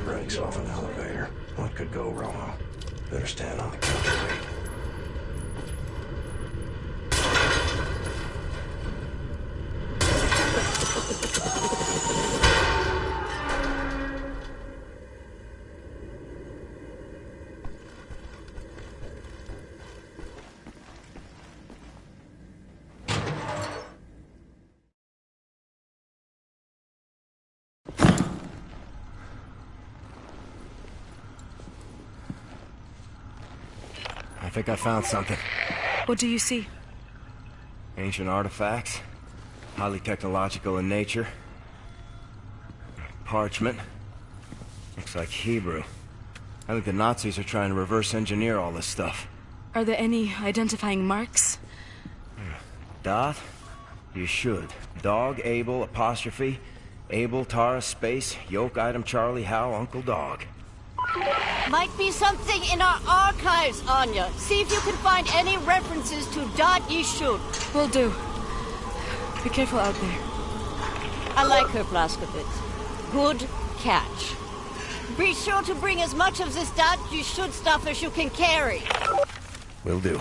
Brakes off an elevator. What could go wrong? Better stand on the counterweight. I think I found something. What do you see? Ancient artifacts. Highly technological in nature. Parchment. Looks like Hebrew. I think the Nazis are trying to reverse engineer all this stuff. Are there any identifying marks? Dot? You should. Dog, Abel, apostrophe. Abel, Tara, space, yoke, item, Charlie, Hal, Uncle Dog. Might be something in our archives, Anya. See if you can find any references to Dot Yishud. Will do. Be careful out there. I like her, Blazkowicz. Good catch. Be sure to bring as much of this Dot Yishud stuff as you can carry. Will do.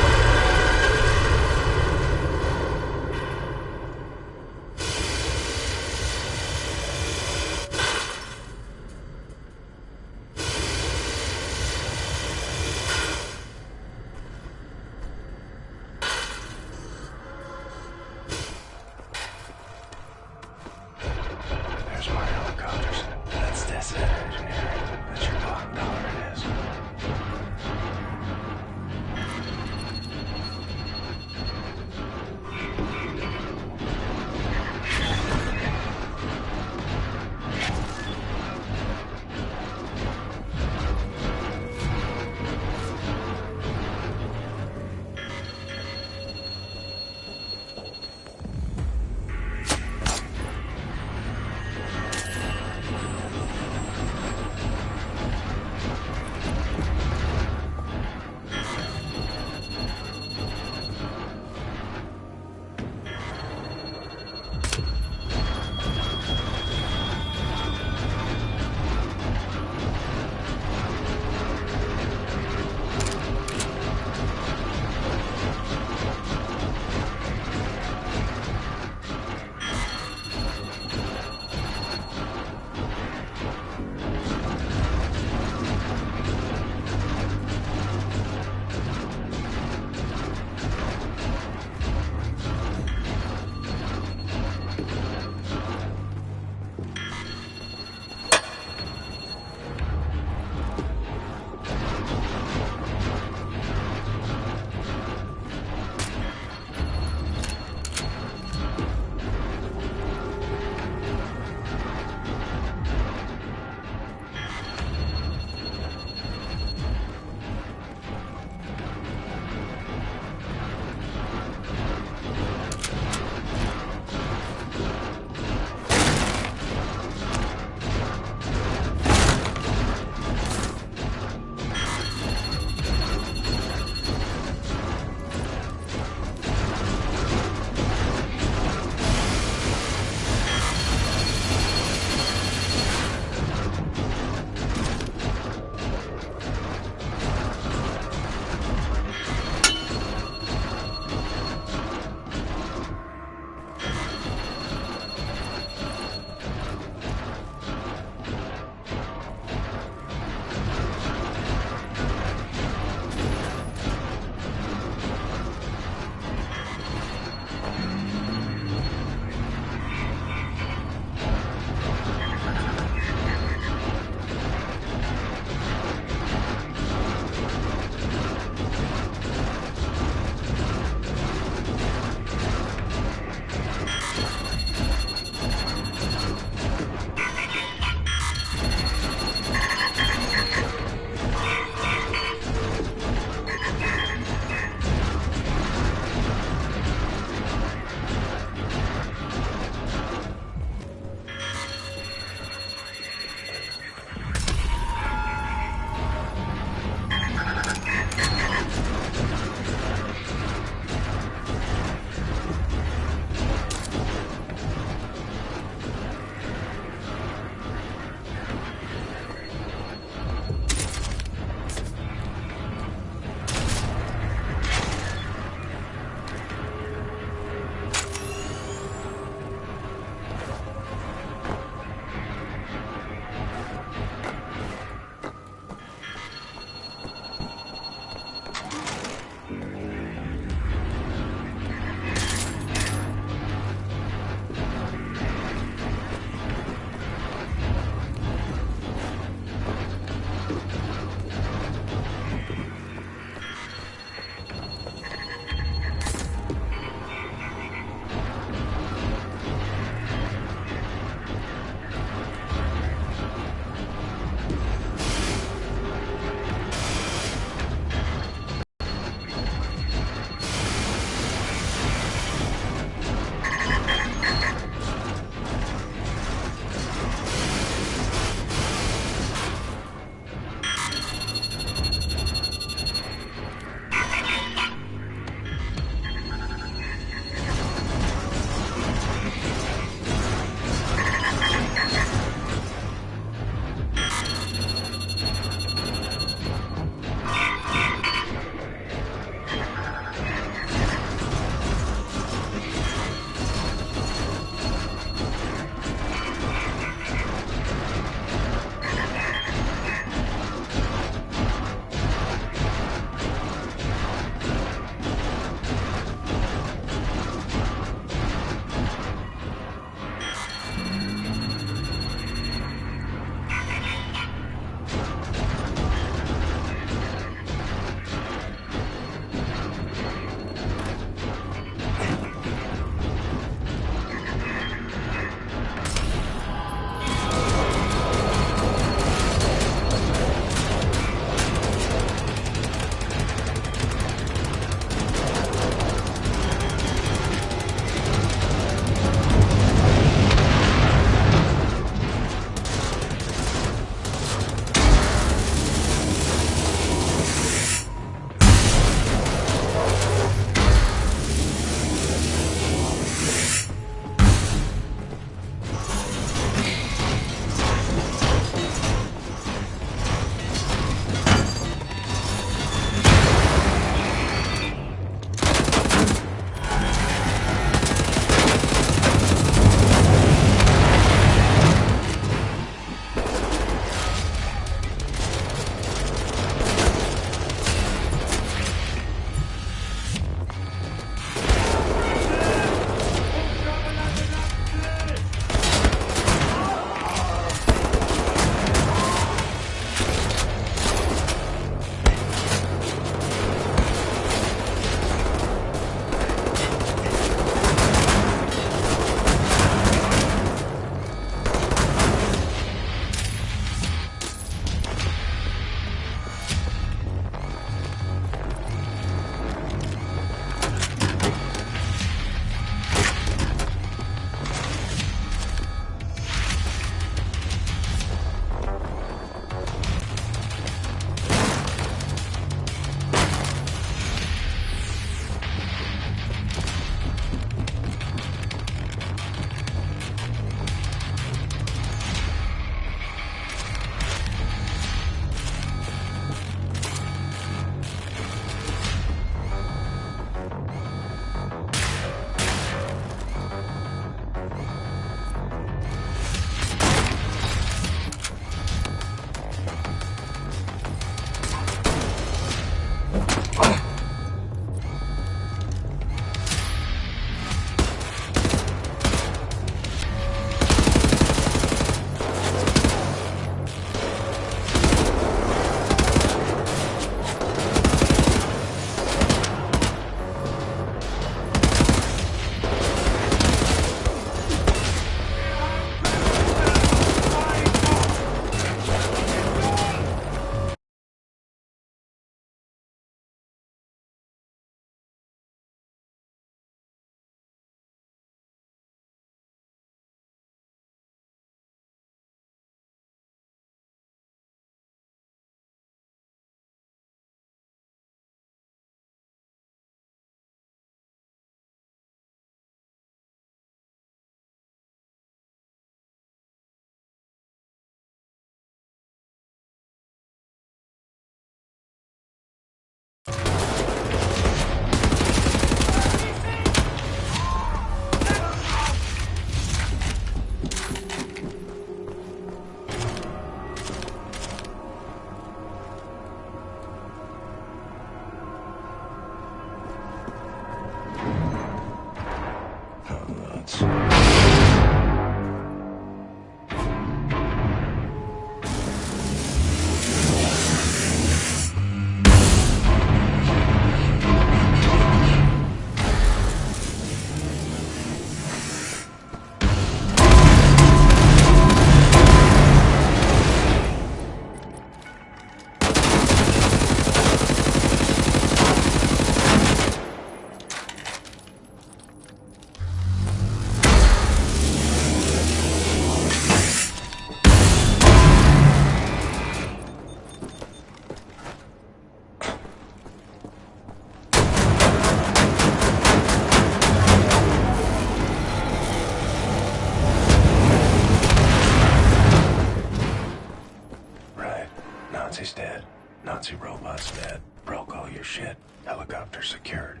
Nazi robots dead. Broke all your shit. Helicopter secured.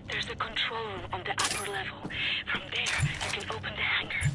There's a control room on the upper level. From there, you can open the hangar.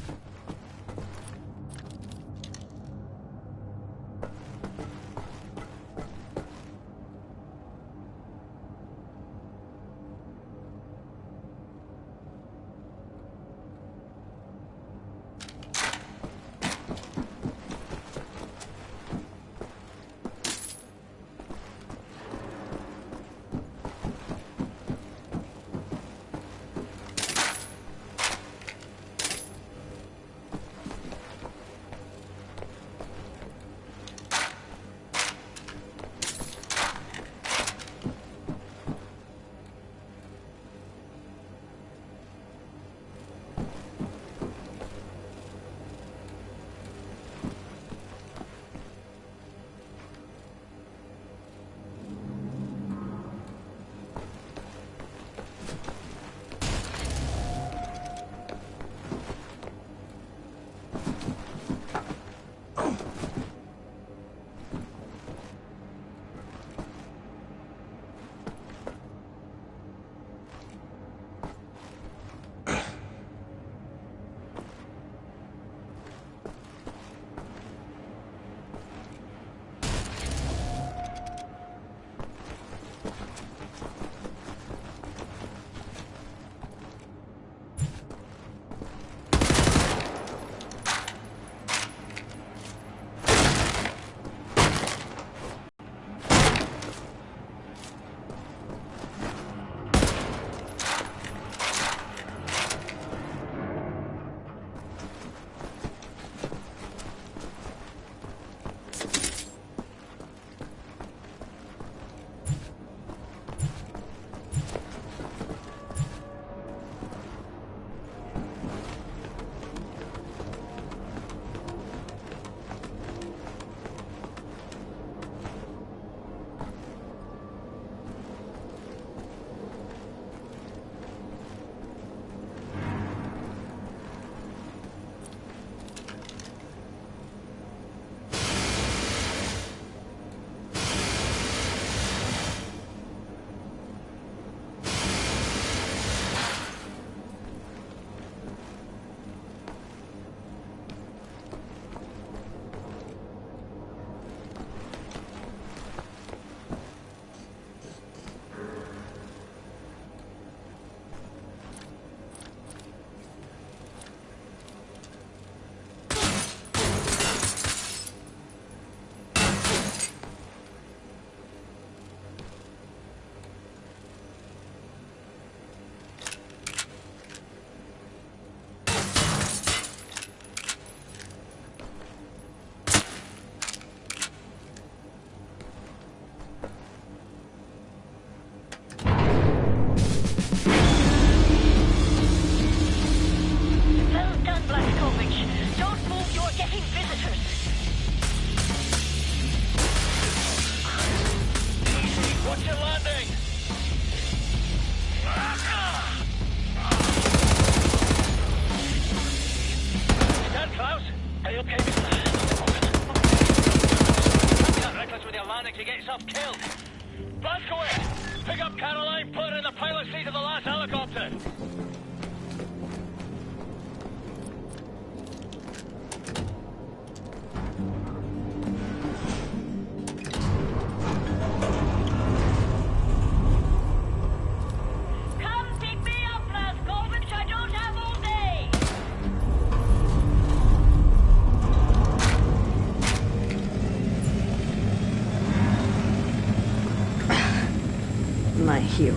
My hero.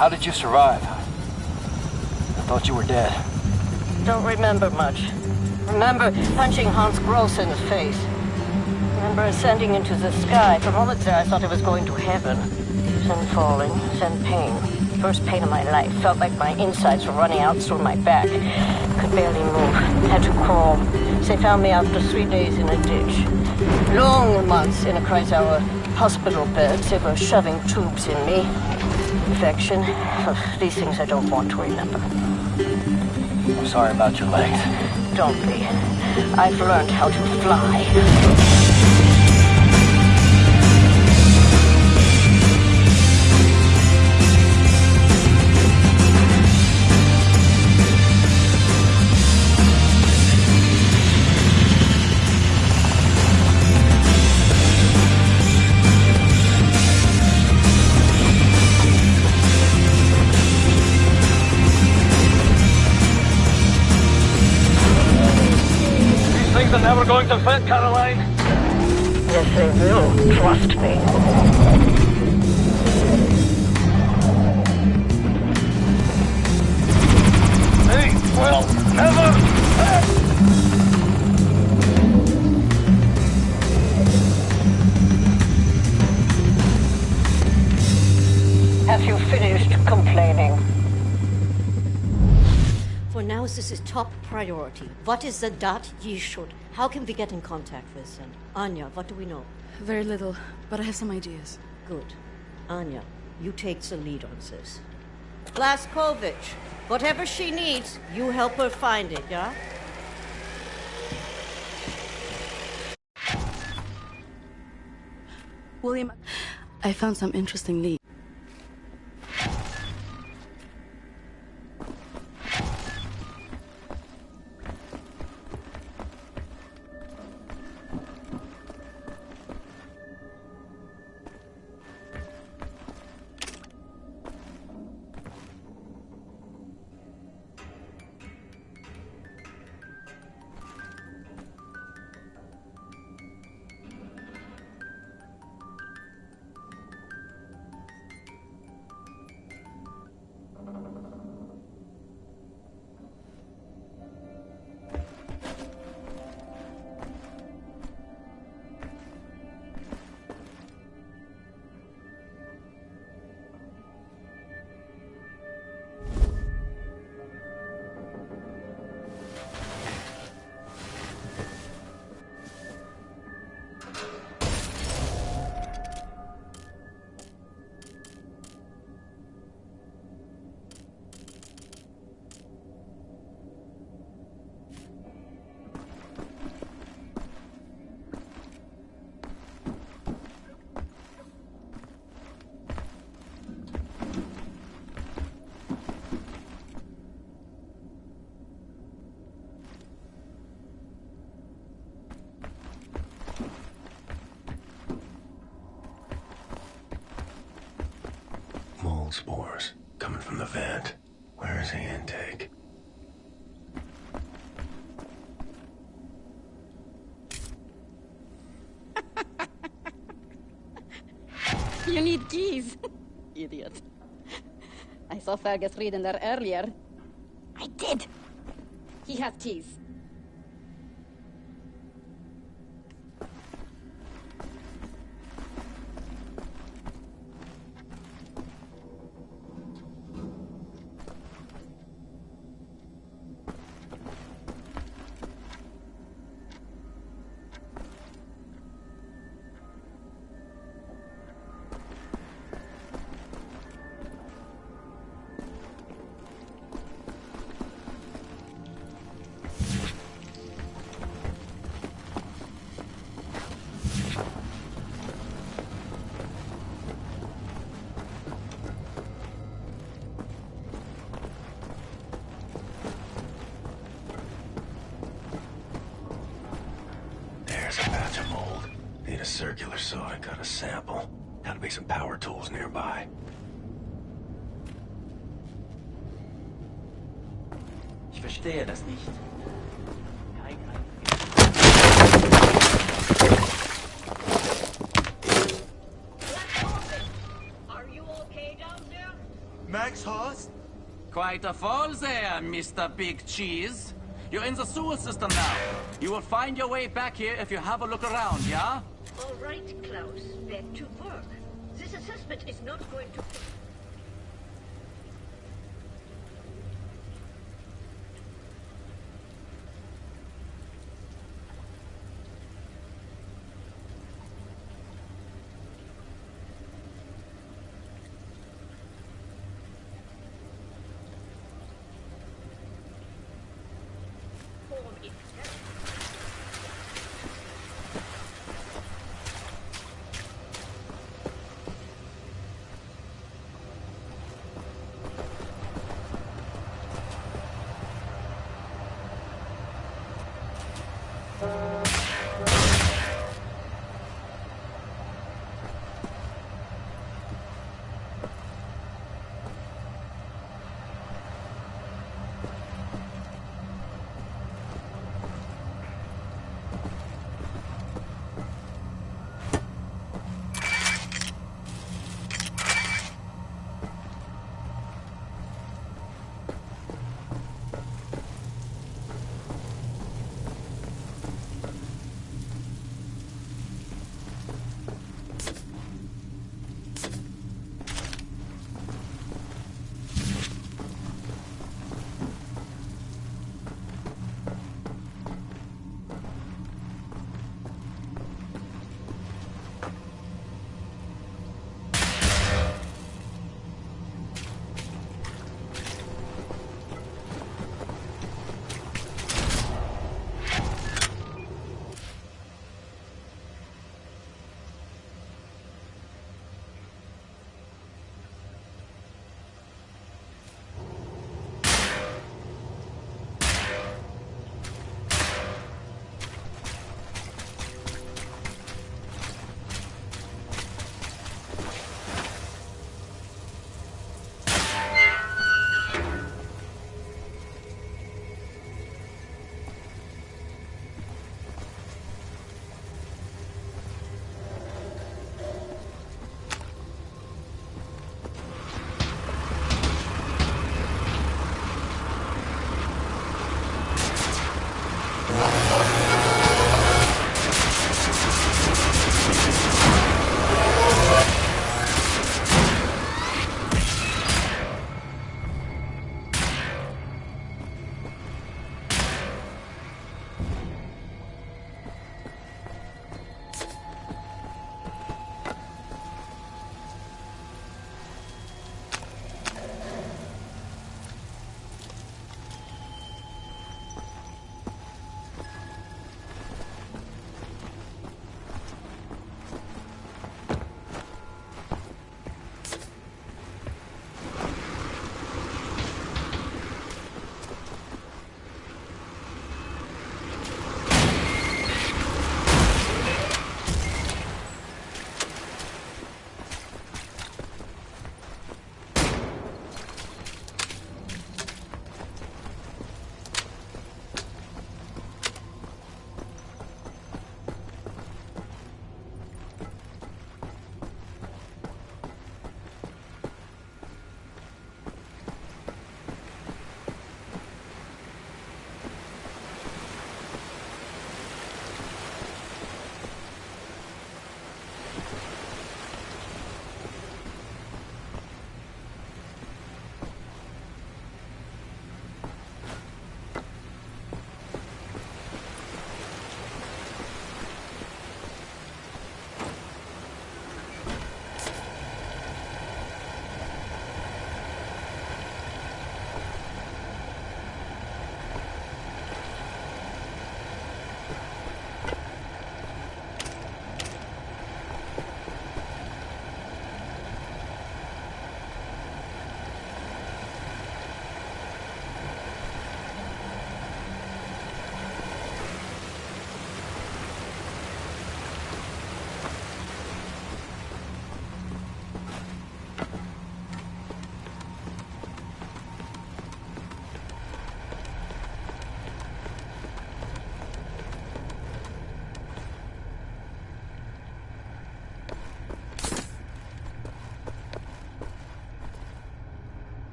How did you survive? I thought you were dead. Don't remember much. Remember punching Hans Gross in the face. Remember ascending into the sky. For moments there I thought I was going to heaven. Then falling, then pain. First pain of my life. Felt like my insides were running out through my back. Could barely move. Had to crawl. They found me after 3 days in a ditch. Long months in a Kreisauer hospital bed. They were shoving tubes in me. Infection. These things I don't want to remember. I'm sorry about your legs. Don't be. I've learned how to fly. Things are never going to fit, Caroline. Yes, they will. Trust me. They will never fit. Have you finished complaining? For now, this is top priority. What is the dot ye should? How can we get in contact with them? Anya, what do we know? Very little, but I have some ideas. Good. Anya, you take the lead on this. Blaskovich, whatever she needs, you help her find it, yeah? William, I found some interesting leads. Mold spores coming from the vent. Where is the intake? You need keys. Idiot. I saw Fergus reading there earlier. I did. He has keys. There's a batch of mold. Need a circular saw to cut a sample. Gotta be some power tools nearby. Ich verstehe das nicht. Are you okay down there? Max Horst? Quite a fall there, Mr. Big Cheese. You're in the sewer system now. You will find your way back here if you have a look around, yeah? All right, Klaus. Back to work. This assessment is not going to... form it.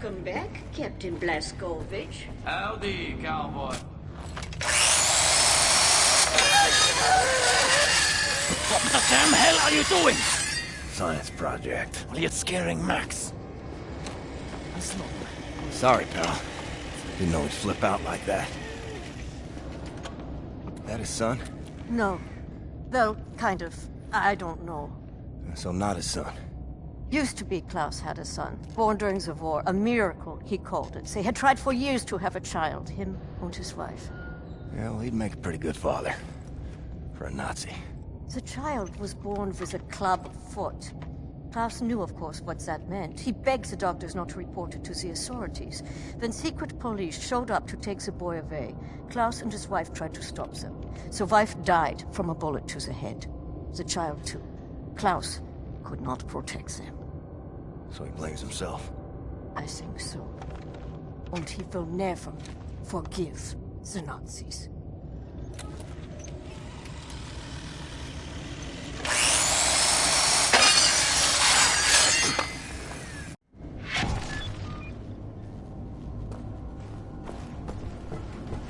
Welcome back, Captain Blazkowicz. Howdy, cowboy. What the damn hell are you doing? Science project. Well, you're scaring Max. Sorry, pal. Didn't know he'd flip out like that. That his son? No. Well, kind of. I don't know. So not his son. Used to be Klaus had a son, born during the war. A miracle, he called it. They had tried for years to have a child, him and his wife. Yeah, well, he'd make a pretty good father. For a Nazi. The child was born with a club foot. Klaus knew, of course, what that meant. He begged the doctors not to report it to the authorities. Then secret police showed up to take the boy away. Klaus and his wife tried to stop them. The wife died from a bullet to the head. The child, too. Klaus could not protect them. So he blames himself. I think so. And he will never forgive the Nazis.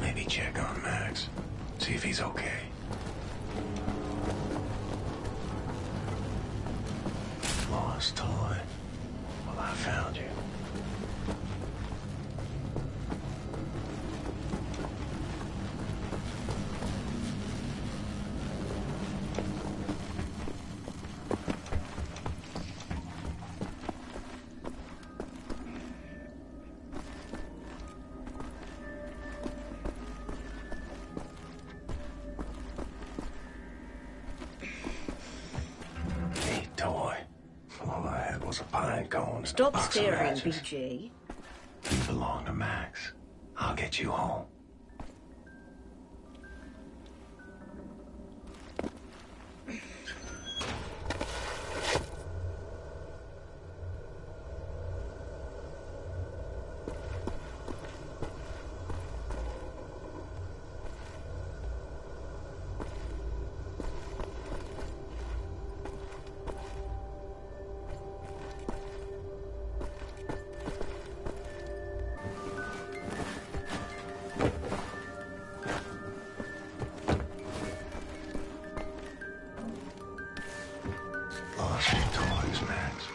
Maybe check on Max. See if he's okay. Lost toy. Well, I found you. Neat toy. All I had was a pine cone and a Stop box of staring, matches. BJ. You belong to Max. I'll get you home. Lost your toys, Max.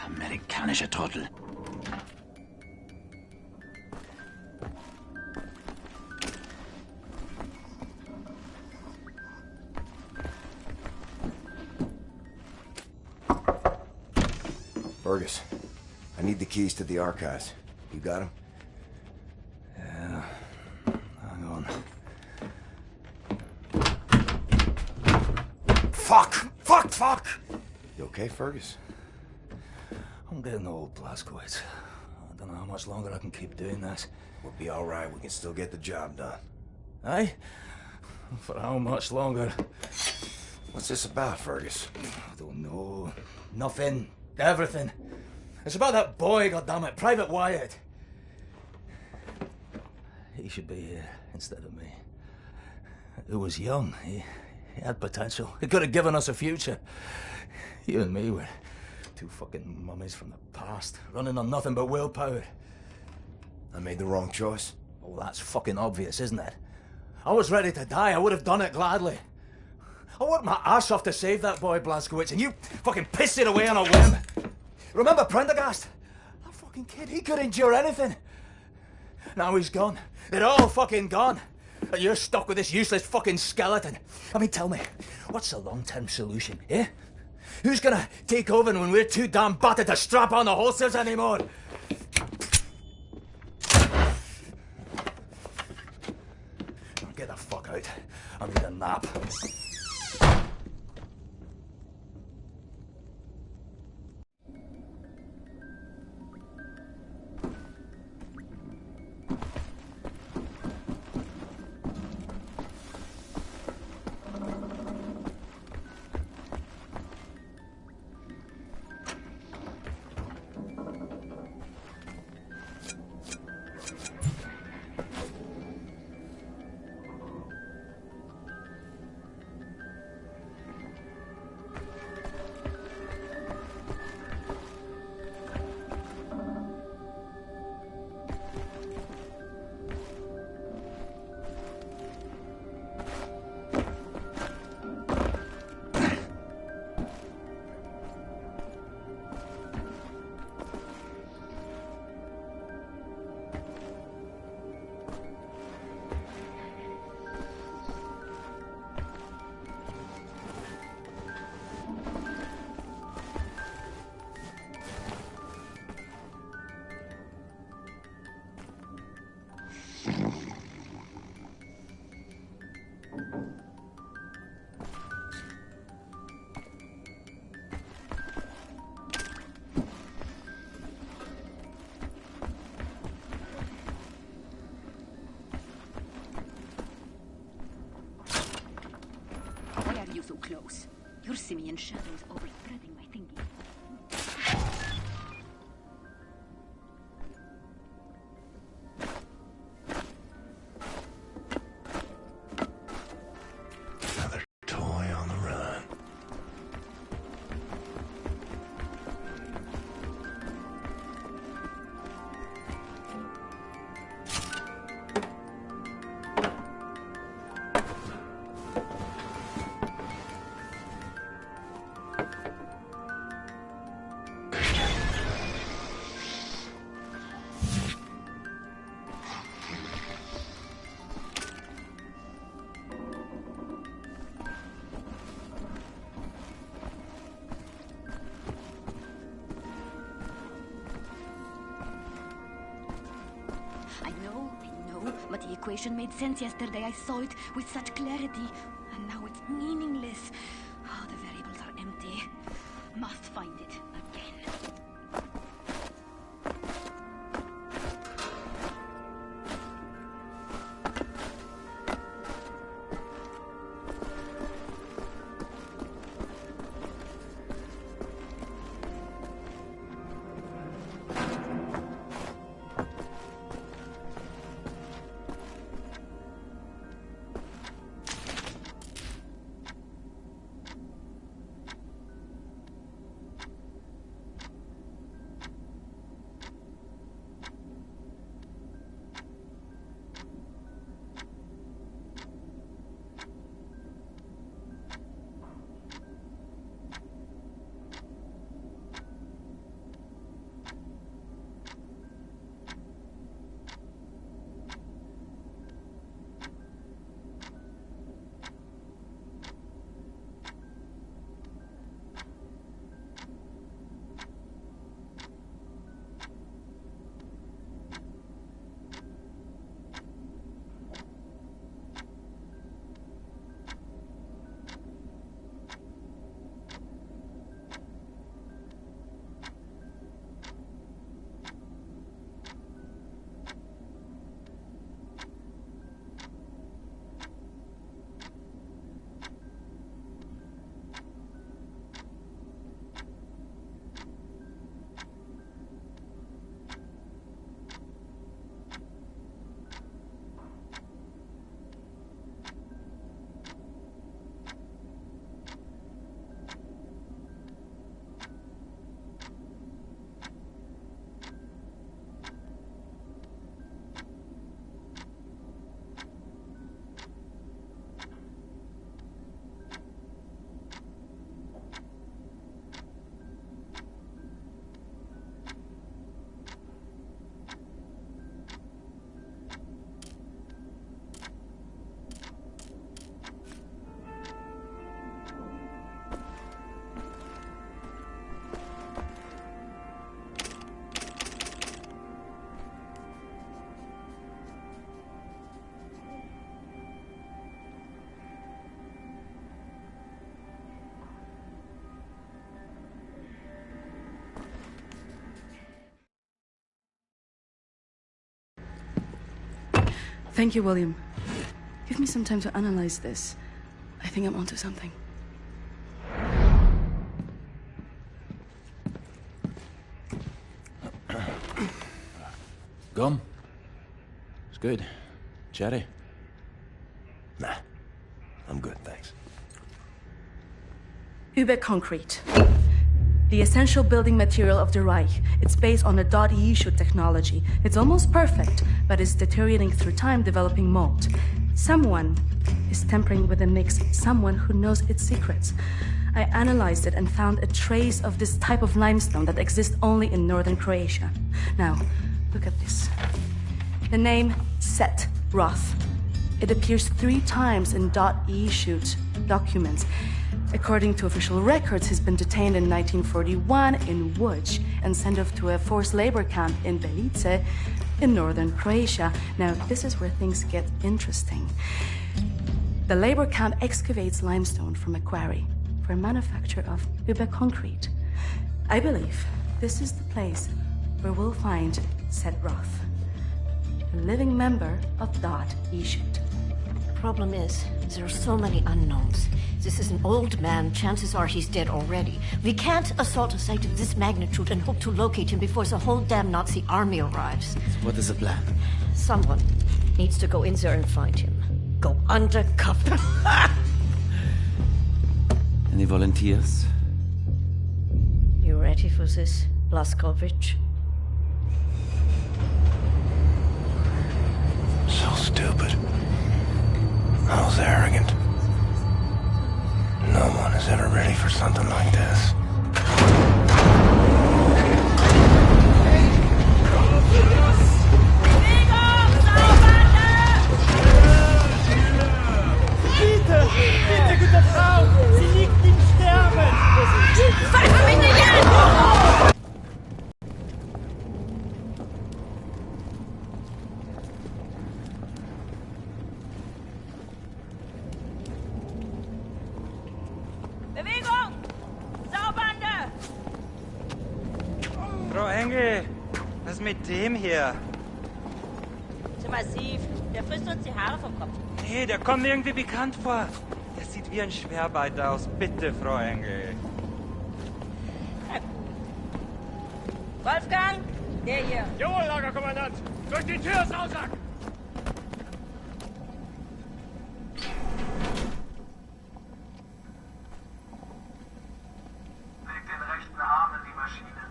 Amerikanische Trottel. Fergus, I need the keys to the archives. You got them? Yeah. Hang on. Fuck! You okay, Fergus? I'm getting old, Blazkowicz. I don't know how much longer I can keep doing this. We'll be all right. We can still get the job done. Aye? For how much longer? What's this about, Fergus? I don't know. Nothing. Everything. It's about that boy, goddammit, Private Wyatt. He should be here instead of me. He was young. He had potential. He could have given us a future. You and me were two fucking mummies from the past, running on nothing but willpower. I made the wrong choice. Oh, that's fucking obvious, isn't it? I was ready to die. I would have done it gladly. I worked my ass off to save that boy, Blazkowicz, and you fucking pissed it away on a whim. Remember Prendergast? That fucking kid, he could endure anything. Now he's gone. They're all fucking gone. And you're stuck with this useless fucking skeleton. I mean, tell me, what's the long-term solution, eh? Who's gonna take over when we're too damn battered to strap on the holsters anymore? Get the fuck out. I need a nap. shadows overspreading my thinking. Another toy on the run. I know, but the equation made sense yesterday. I saw it with such clarity, and now it's meaningless. Oh, the variables are empty. Must find it again. Thank you, William. Give me some time to analyze this. I think I'm onto something. Gum? It's good. Cherry? Nah, I'm good, thanks. Concrete. The essential building material of the Reich. It's based on the .EU technology. It's almost perfect, but it's deteriorating through time, developing mold. Someone is tampering with the mix, someone who knows its secrets. I analyzed it and found a trace of this type of limestone that exists only in northern Croatia. Now, look at this. The name Set Roth. It appears 3 times in .EU documents. According to official records, he's been detained in 1941 in Łódź and sent off to a forced labor camp in Belice in northern Croatia. Now, this is where things get interesting. The labor camp excavates limestone from a quarry for manufacture of concrete. I believe this is the place where we'll find Set Roth, a living member of .EU. Problem is, there are so many unknowns. This is an old man. Chances are he's dead already. We can't assault a site of this magnitude and hope to locate him before the whole damn Nazi army arrives. What is the plan? Someone needs to go in there and find him. Go undercover. Any volunteers? You ready for this, Blazkowicz? So stupid. I was arrogant. No one is ever ready for something like this. Bitte, gute Frau! Sie liegt im Sterben! Fass mich nicht an! Bewegung! Saubande! Frau Engel, was mit dem hier? Zu massiv. Der frisst uns die Haare vom Kopf. Nee, der kommt mir irgendwie bekannt vor. Der sieht wie ein Schwerbeiter aus. Bitte, Frau Engel. Wolfgang, der hier. Jawohl, Lagerkommandant! Durch die Tür, Sausack! Leg den rechten Arm in die Maschine.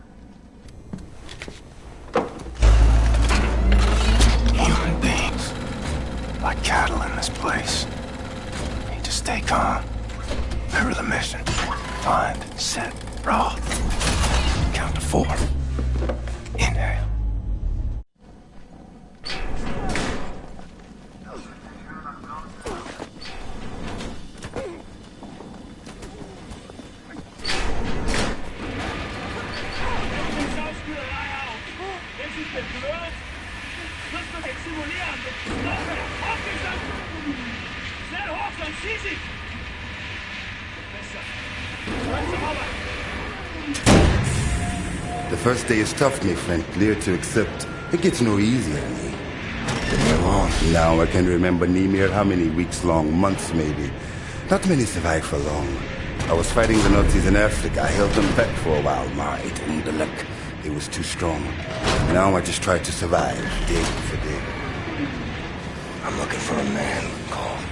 Human beings. Like cattle in this place. Need to stay calm. Remember the mission. Find, set, raw. Count to 4. Inhale. The first day is tough, my friend. Clear to accept. It gets no easier than me. Now I can remember Nimir how many weeks long, months maybe. Not many survive for long. I was fighting the Nazis in Africa. I held them back for a while. My intellect, it was too strong. Now I just try to survive, day for day. I'm looking for a man called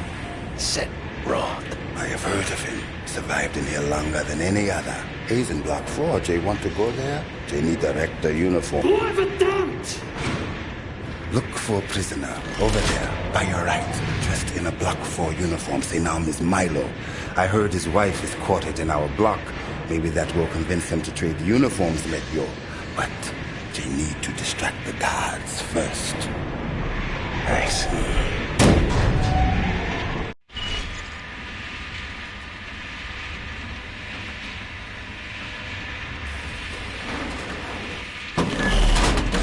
Set Roth. I have heard of him. Survived in here longer than any other. He's in Block 4. Jay want to go there? Jay need direct the uniform. Look for a prisoner over there, by your right, dressed in a Block 4 uniform. Say now, Miss Milo. I heard his wife is quartered in our block. Maybe that will convince him to trade uniforms, let go. But Jay need to distract the guards first. Thanks.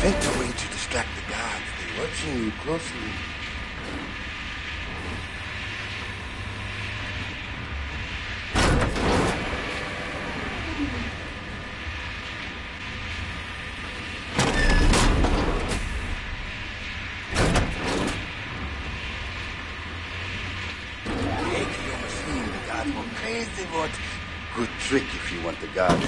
Invent a way to distract the guards. They're watching you closely. Take your machine. The guards go crazy, but good trick if you want the guards.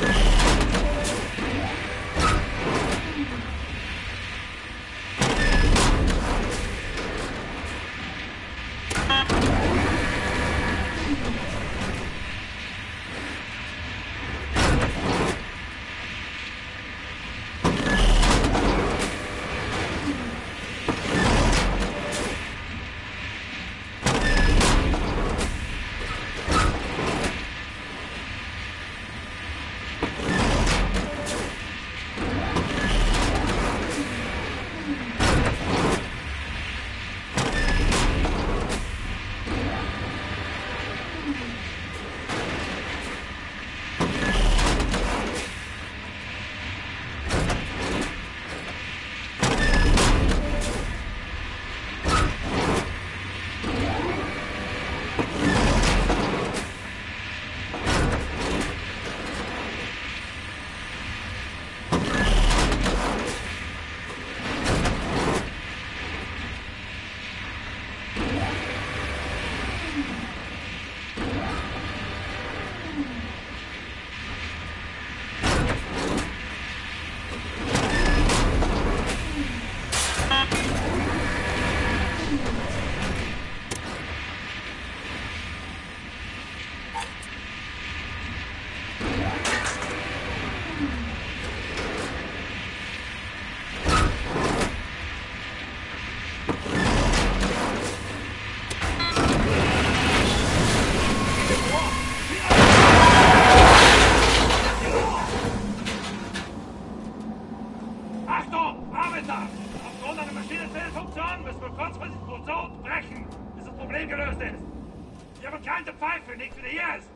ist. Wir haben keine Pfeife, nicht wie hier ist.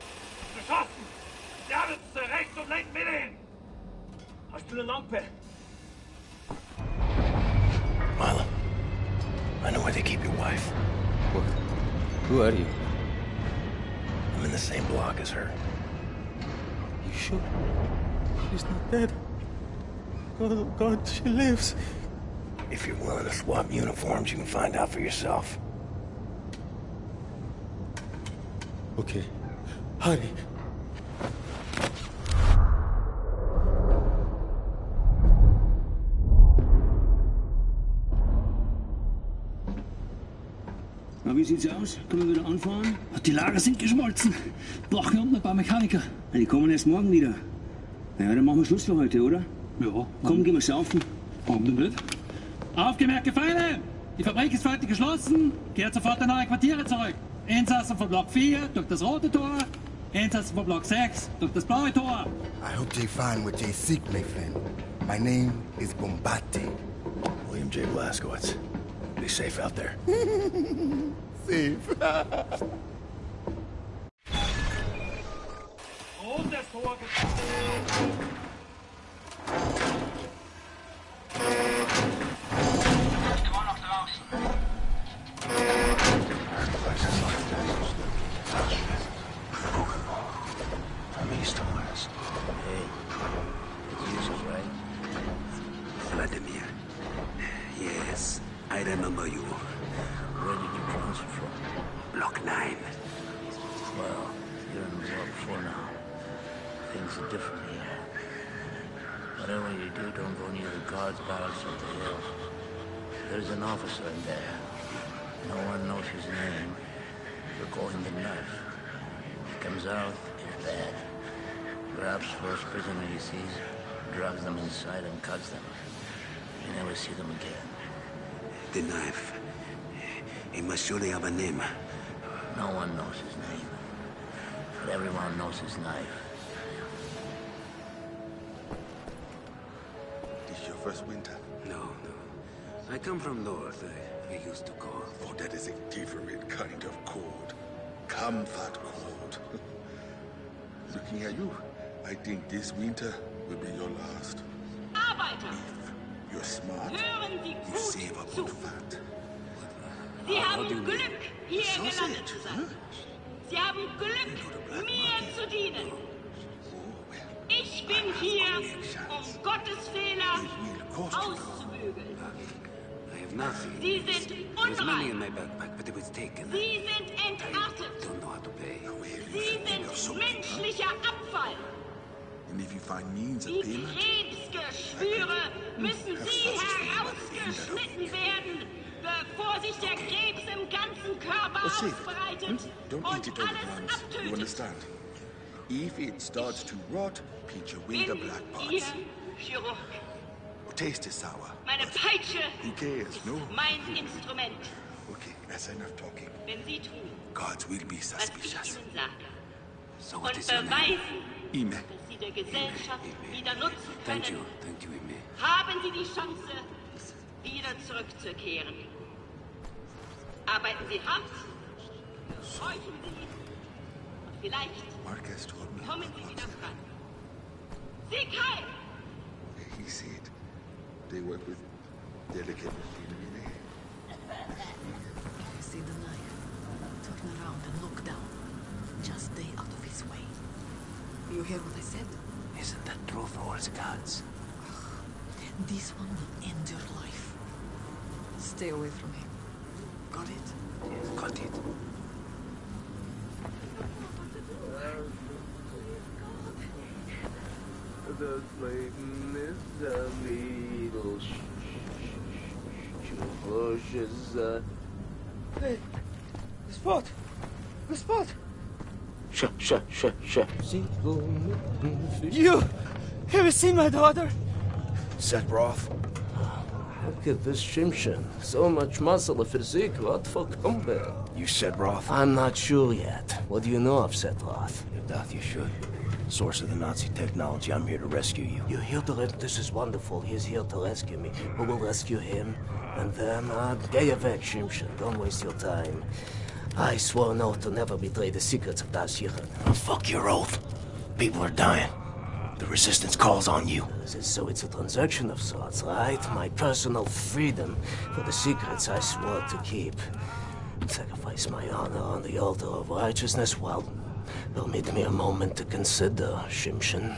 Geschossen. Sie haben es rechts und links mit ihnen. Hast du eine Lampe? Milo, I know where they keep your wife. What? Who are you? I'm in the same block as her. You sure? She's not dead. Oh God, she lives. If you're willing to swap uniforms, you can find out for yourself. Okay. Hurry. Na, wie sieht's aus? Können wir wieder anfahren? Die Lager sind geschmolzen. Brauchen unten ein paar Mechaniker. Die kommen erst morgen wieder. Ja, dann machen wir Schluss für heute, oder? Ja. Komm, gehen wir saufen. Warum denn nicht? Aufgemerkt, Gefeinde! Die Fabrik ist heute geschlossen. Kehrt sofort in eure Quartiere zurück. Insassen von Block 4 durch das rote Tor. Insassen von Block 6 durch das blaue Tor. I hope they find what they seek, my friend. My name is Bombate. William J. Blazkowicz. Be safe out there. Safe. Und das Tor Immer noch draußen. From east to west. Hey, it's Yusuf, right? Vladimir. Yes, I remember you. Where did you transfer from? Block 9. Well, you're in the war before now. Things are different here. Whatever you do, don't go near the guards' barracks up the hill. There's an officer in there. No one knows his name. We're calling the knife. He comes out, he's bad. Grabs first prisoner he sees, drags them inside and cuts them. You never see them again. The knife. He must surely have a name. No one knows his name. But everyone knows his knife. This your first winter? No. I come from north. I used to go. Oh, that is a different kind of cold. Comfort cold. Looking at you, I think this winter will be your last. Arbeiter! If you're smart, Hören Sie you gut save up zu. on fat. Sie haben Glück, hier gelandet zu sein. Sie haben Glück, mir zu dienen. Ich bin hier, um Gottes Fehler auszubügeln. I have nothing. Sie sind There's money in unrein. my backpack, but it was taken. Sie sind entartet. Don't know how to pay. Sie sind menschlicher Abfall. And if you find means of Die payment, Krebsgeschwüre müssen Sie herausgeschnitten werden, bevor sich der Krebs im ganzen Körper save it. ausbreitet Don't und eat it all at alles once. You abtötet. understand? If it starts to rot, pinch away the black Ihr parts. Chirurg. Taste is sour. Meine Peitsche Who cares? No. mein Instrument. Okay, that's enough talking. Wenn Sie tun, Gods will be was ich suspicious. Ihnen sage. So what Und is your name? beweisen, Ime. dass Sie der Gesellschaft wieder nutzen Thank können, you, Ime. haben Sie die Chance, wieder zurückzukehren. Arbeiten Sie hart, scheuchen Sie, und vielleicht Marcus told me. kommen Sie wieder frei. Sieg heil! He said they work with delicate machinery. If you see the knife, turn around and look down. Just stay out of his way. You hear what I said? Isn't that true for all scouts? This one will end your life. Stay away from him. Got it? Yes, got it. The flame is a little pushes. Hey, Spot! Spot! You! Have you seen my daughter? Seth Roth? Look at this Shimshin. So much muscle, a physique. What for combat? You said Roth? I'm not sure yet. What do you know of Seth Roth? You should. Source of the Nazi technology. I'm here to rescue you. You're here to this is wonderful. He's here to rescue me. Who will rescue him? And then, geh weg, Shimshin. Don't waste your time. I swore an oath to never betray the secrets of Das Yichud. Fuck your oath. People are dying. The Resistance calls on you. So it's a transaction of sorts, right? My personal freedom for the secrets I swore to keep. Sacrifice my honor on the altar of righteousness? Well, permit me a moment to consider, Shimshin.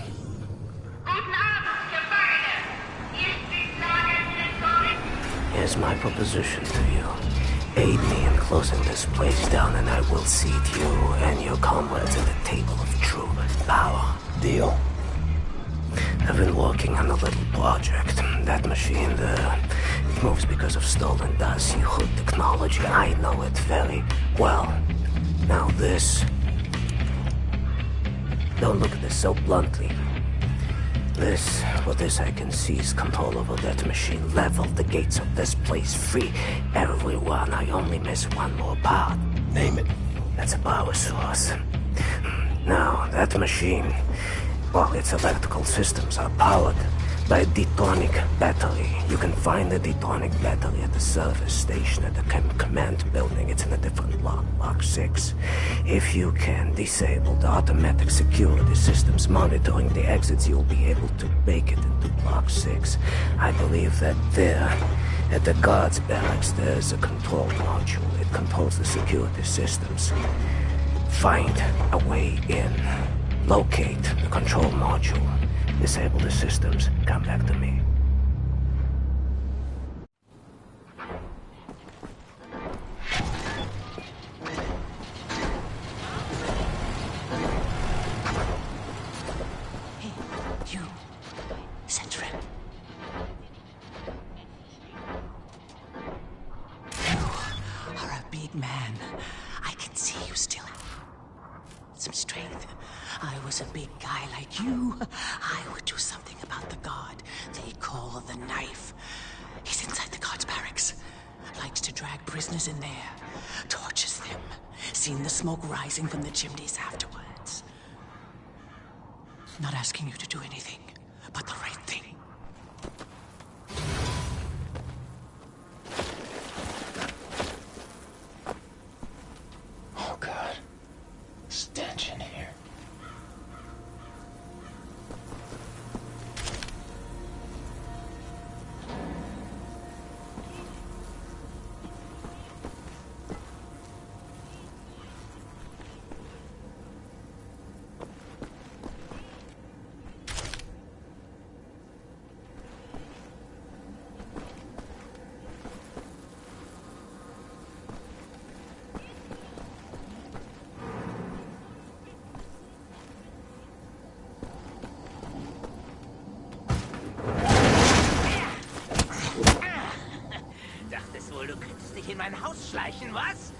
Here's my proposition to you. Aid me in closing this place down and I will seat you and your comrades at the table of true power. Deal. I've been working on a little project. That machine there, it moves because of stolen Das Yichud technology. I know it very well. Now this... Don't look at this so bluntly. For this I can seize control over that machine, level the gates of this place, free everyone. I only miss one more part. Name it. That's a power source. Now, that machine, well, its electrical systems are powered by a detonic battery. You can find the detonic battery at the service station at the command building. It's in a different block, Block 6. If you can disable the automatic security systems monitoring the exits, you'll be able to make it into Block 6. I believe that there, at the guards barracks, there's a control module. It controls the security systems. Find a way in. Locate the control module. Disable the systems. Come back to me. Hey, you, Sentry. You are a big man. I can see you still have some strength. I was a big guy like you. I would do something about the guard they call the Knife. He's inside the guard's barracks. Likes to drag prisoners in there. Tortures them. Seen the smoke rising from the chimneys afterwards. Not asking you to do anything, but the right thing. Oh, God. Stench in here. Du könntest dich in mein Haus schleichen, was?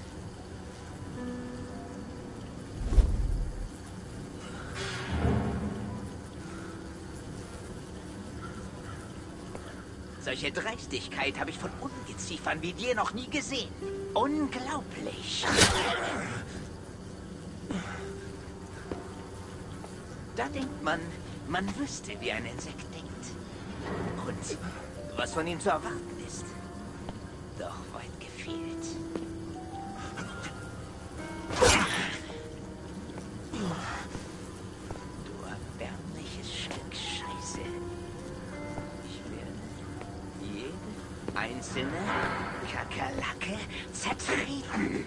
Solche Dreistigkeit habe ich von Ungeziefern wie dir noch nie gesehen. Unglaublich. Da denkt man wüsste, wie ein Insekt denkt. Und was von ihm zu erwarten ist. Doch weit gefehlt. Du erbärmliches Stück Scheiße. Ich werde jede einzelne Kakerlake zertreten.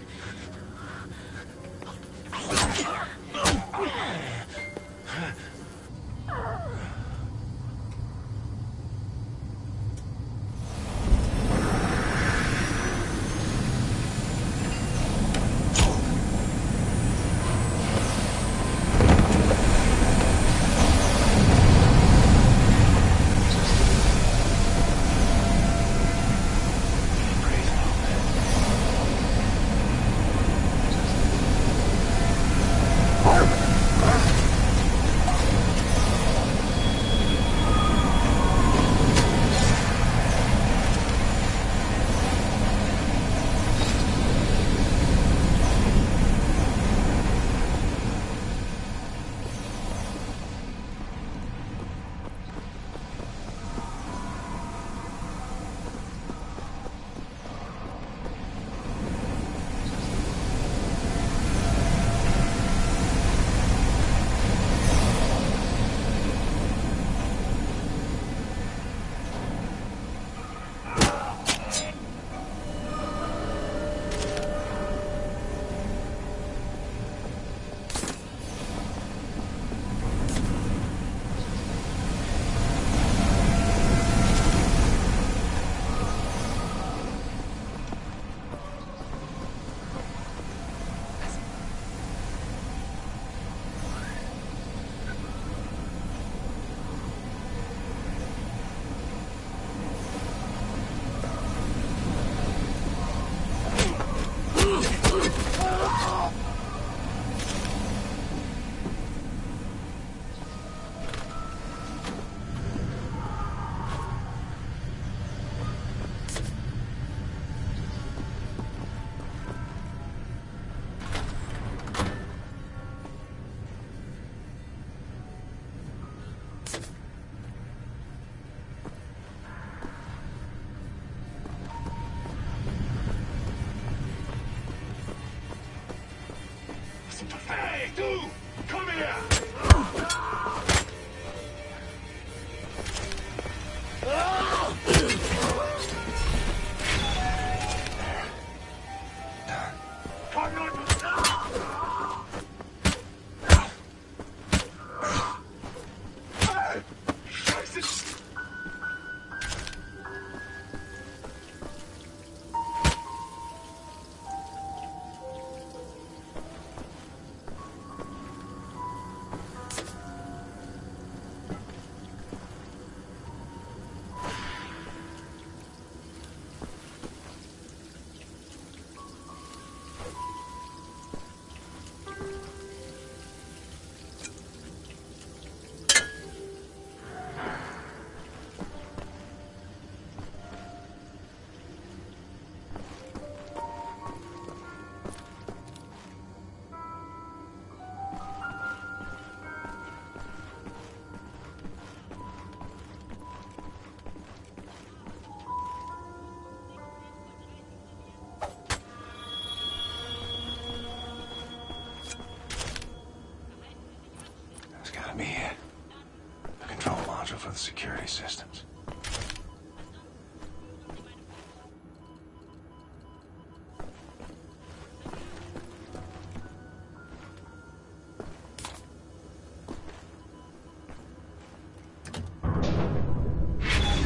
module for the security systems.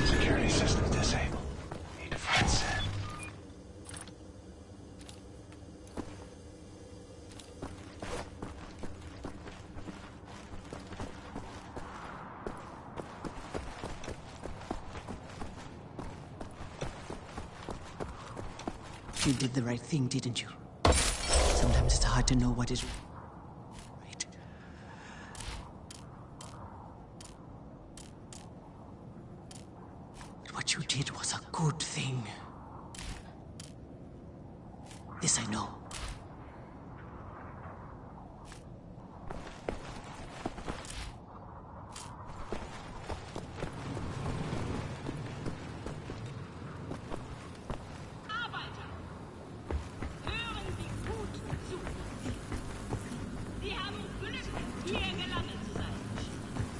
Security system disabled. Need to find Sam. You did the right thing, didn't you? Sometimes it's hard to know what is right. What you did was a good thing. This I know. Sie haben Glück, hier gelandet zu sein.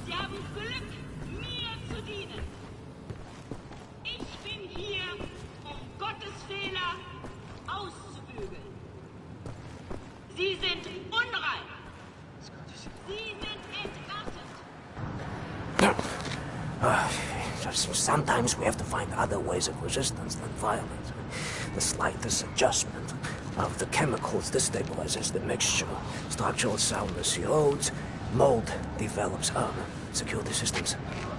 Sie haben Glück, mir zu dienen. Ich bin hier, um Gottes Fehler auszubügeln. Sie sind unrein. Sie sind entartet. Sometimes we have to find other ways of resistance than violence. The slightest adjustment of the chemicals destabilizes the mixture. Structural soundness erodes, mold develops. Security systems.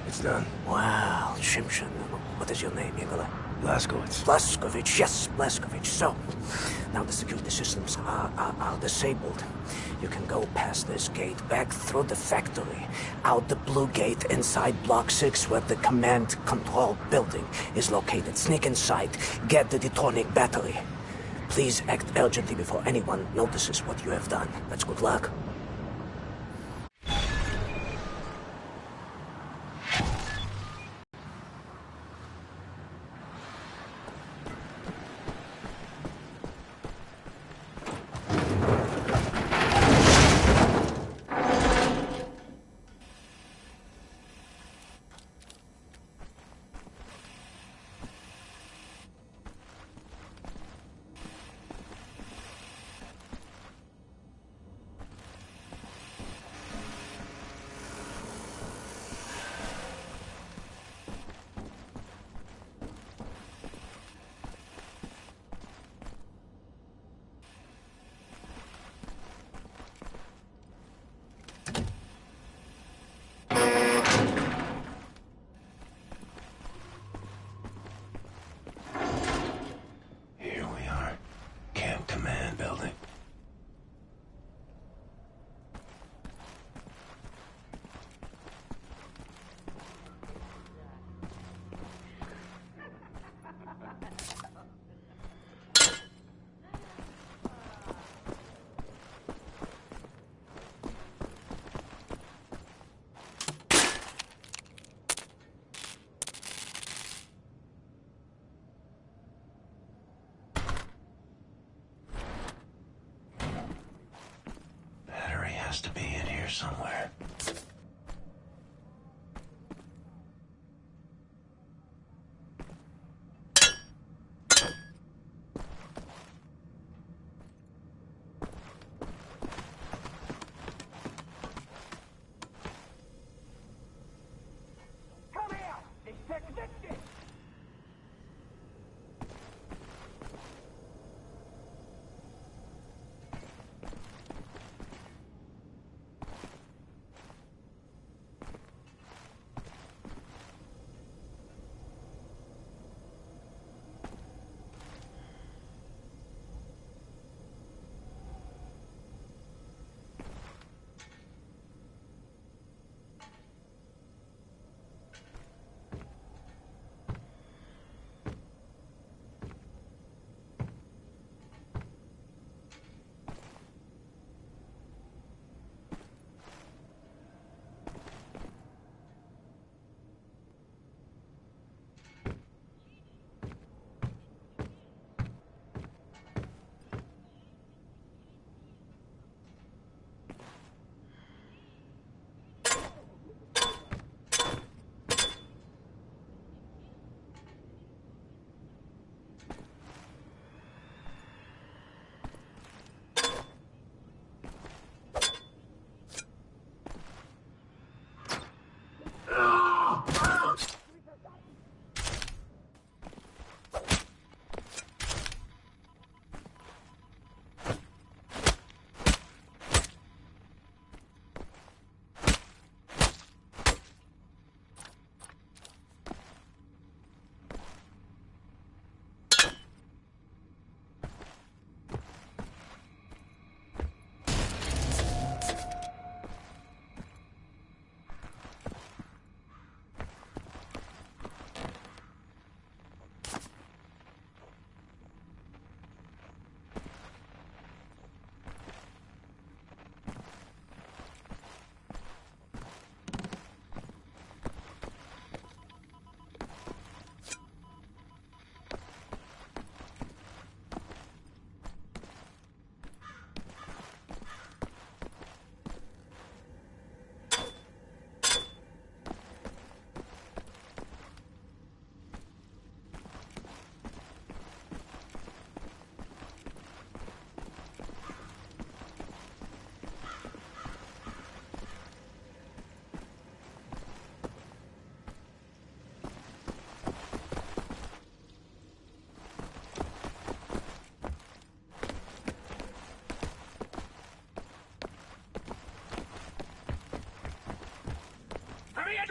It's done. Wow, Shimshin. What is your name, Igor? Blazkowicz. Blazkowicz, yes, Blazkowicz. So, now the security systems are disabled. You can go past this gate, back through the factory, out the blue gate inside Block 6 where the command control building is located. Sneak inside, get the detonic battery. Please act urgently before anyone notices what you have done. That's good luck. Here we are. Camp Command Building. Battery has to be in here somewhere. Komm her! Ich zerknick dich!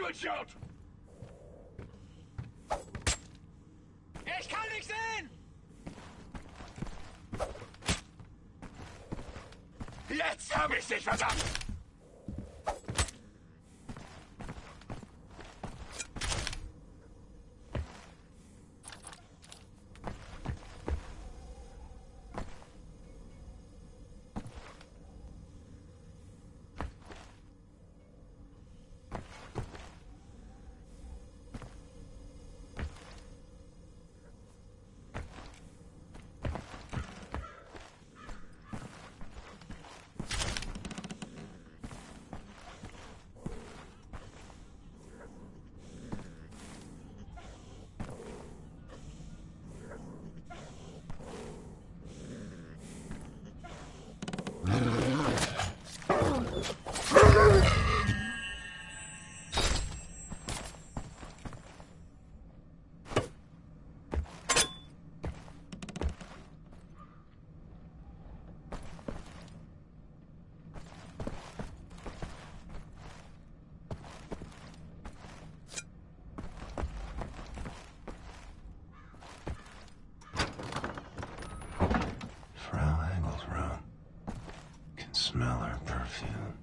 Good shot! Ich kann nicht sehen! Jetzt hab ich dich, verdammt! Smell her perfume.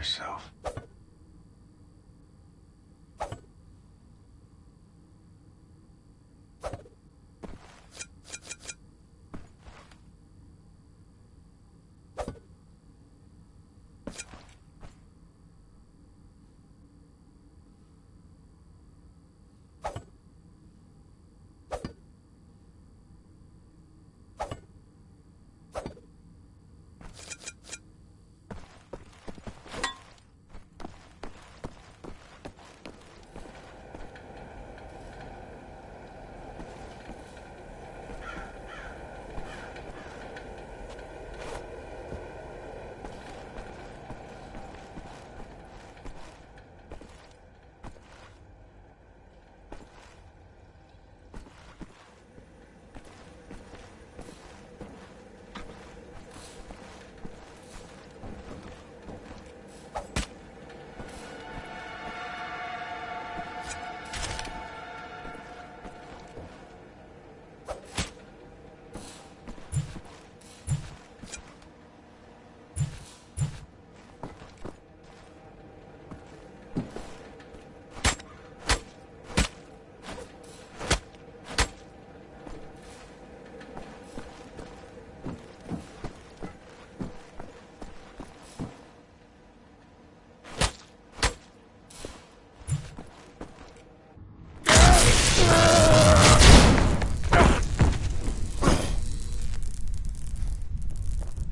yourself.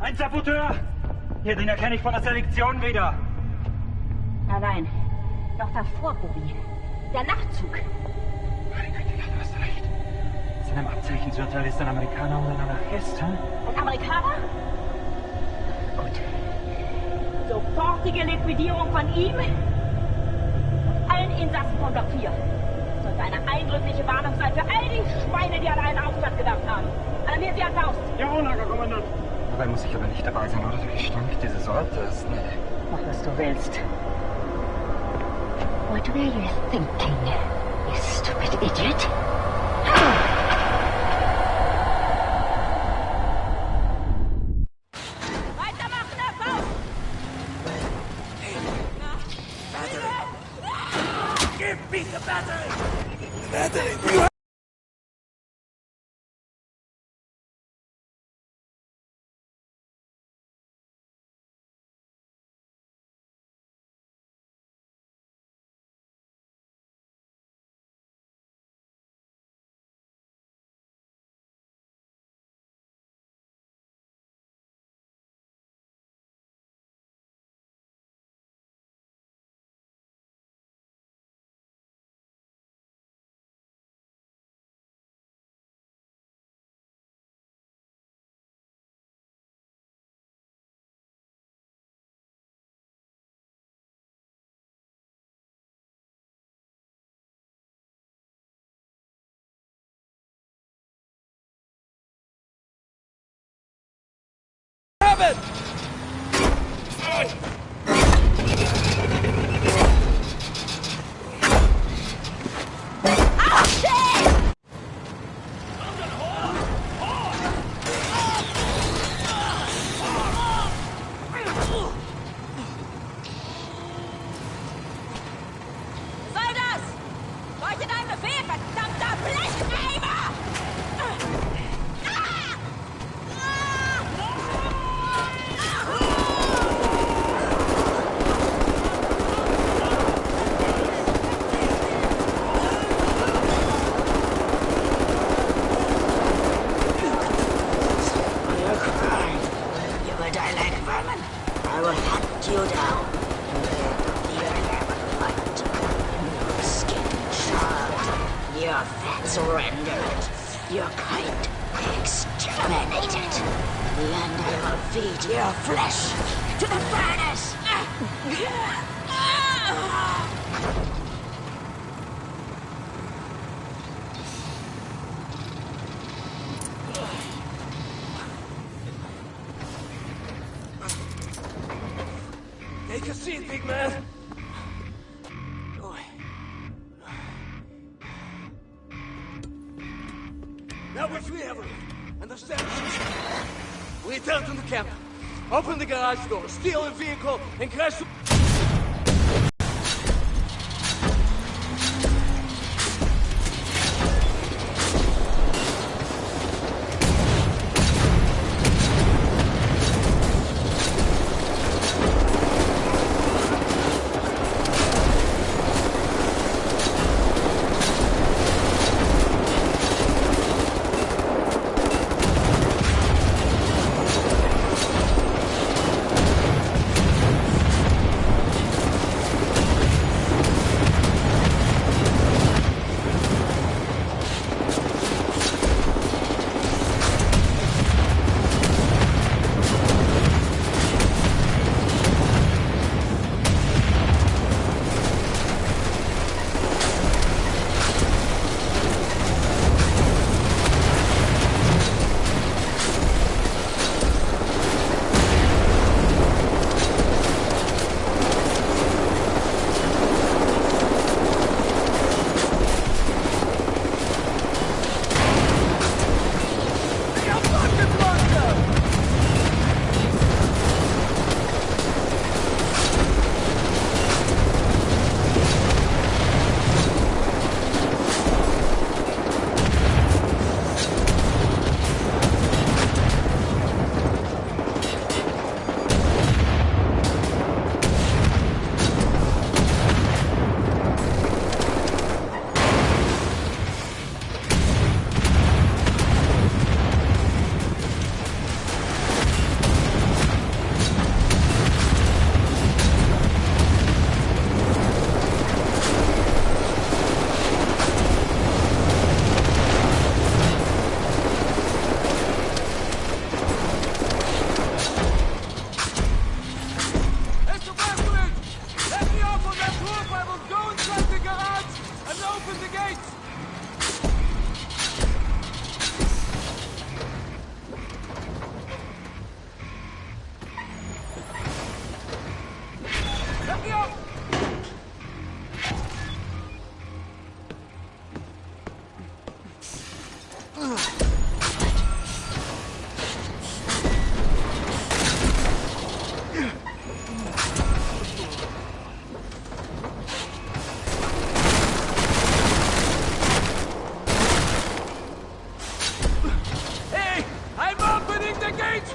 Ein Saboteur! Hier, den erkenne ich von der Selektion wieder. Nein. Doch davor, Bobby. Der Nachtzug. Meine Güte, ja, du hast recht. Seinem Abzeichensurteil ist ein Amerikaner und ein Anarchist, hm? Ein Amerikaner? Gut. Sofortige Liquidierung von ihm und allen Insassen von Block 4. Sollte eine eindrückliche Warnung sein für all die Schweine, die an einen Aufstand gedacht haben. Alarmiert sie an Faust. Jawohl, Herr Kommandant. Dabei muss ich aber nicht dabei sein, oder? Der Gestank diese Sorte ist... Nee. Mach, was du willst. What were you thinking, you stupid idiot? Weitermachen, Herr Faust! Battery! Give me the battery! Battery! it! Take a seat, big man. Now we're free, everyone. Understand? We return to the camp. Open the garage door, steal a vehicle, and crash...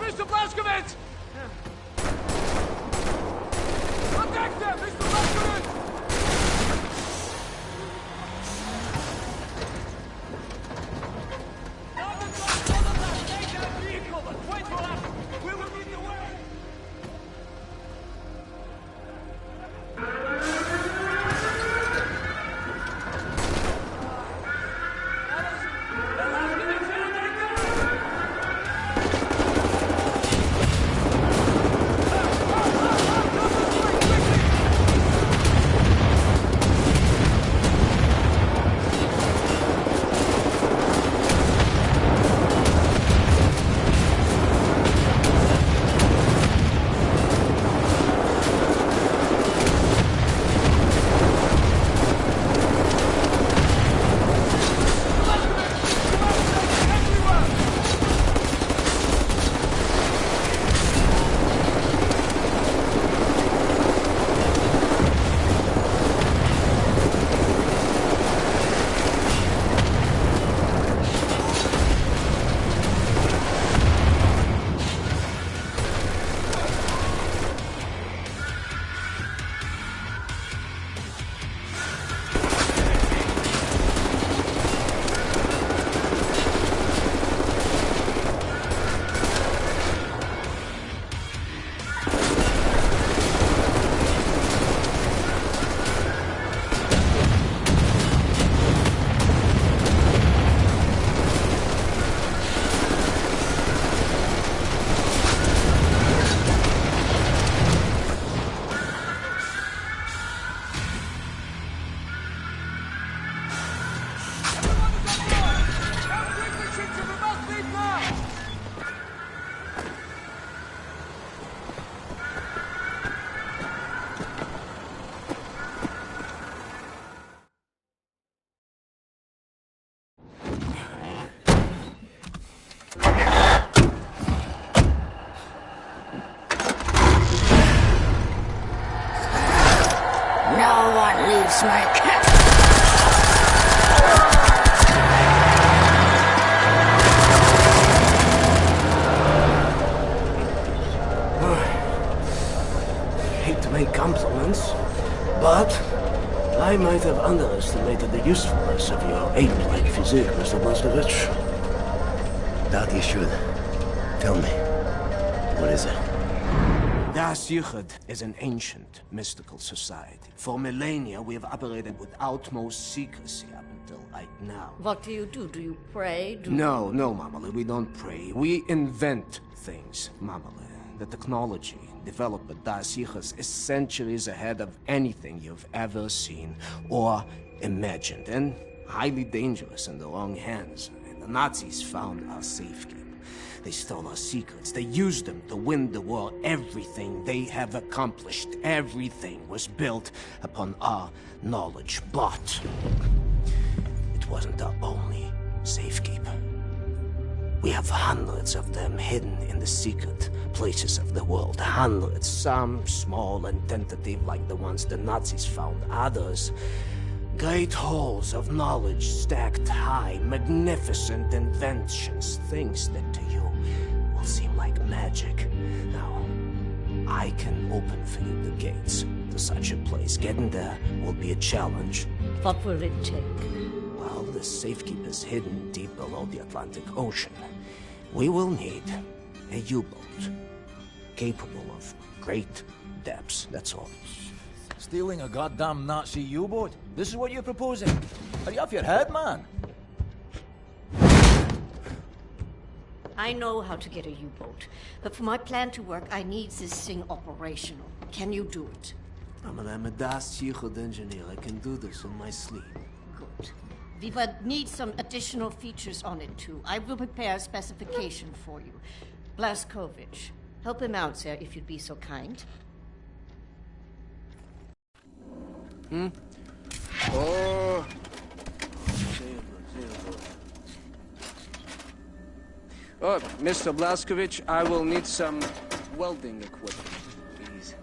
Mr. Blazkowicz! Protect them, Mr. one leaves my castle. Hate to make compliments, but I might have underestimated the usefulness of your ape-like physique, Mr. Blaskovich. That you should. Tell me, what is it? Das Yichud is an ancient, mystical society. For millennia, we have operated with utmost secrecy up until right now. What do? Do you pray? No, Mamale, we don't pray. We invent things, Mamale. The technology developed at Das Yichud is centuries ahead of anything you've ever seen or imagined, and highly dangerous in the wrong hands. And the Nazis found our safekeeping. They stole our secrets. They used them to win the war. Everything they have accomplished, everything was built upon our knowledge. But it wasn't our only safekeeper. We have hundreds of them hidden in the secret places of the world. Hundreds, some small and tentative like the ones the Nazis found. Others, great halls of knowledge stacked high, magnificent inventions, things that to you will seem like magic. Now, I can open for you the gates to such a place. Getting there will be a challenge. What will it take? Well, the safekeep is hidden deep below the Atlantic Ocean. We will need a U-boat capable of great depths, that's all. Stealing a goddamn Nazi U-boat? This is what you're proposing? Are you off your head, man? I know how to get a U-boat, but for my plan to work, I need this thing operational. Can you do it? I'm a Das Yichud engineer. I can do this in my sleep. Good. We will need some additional features on it, too. I will prepare a specification for you. Blaskovich, help him out, sir, if you'd be so kind. Oh. Oh, Mr. Blaskovich, I will need some welding equipment, please.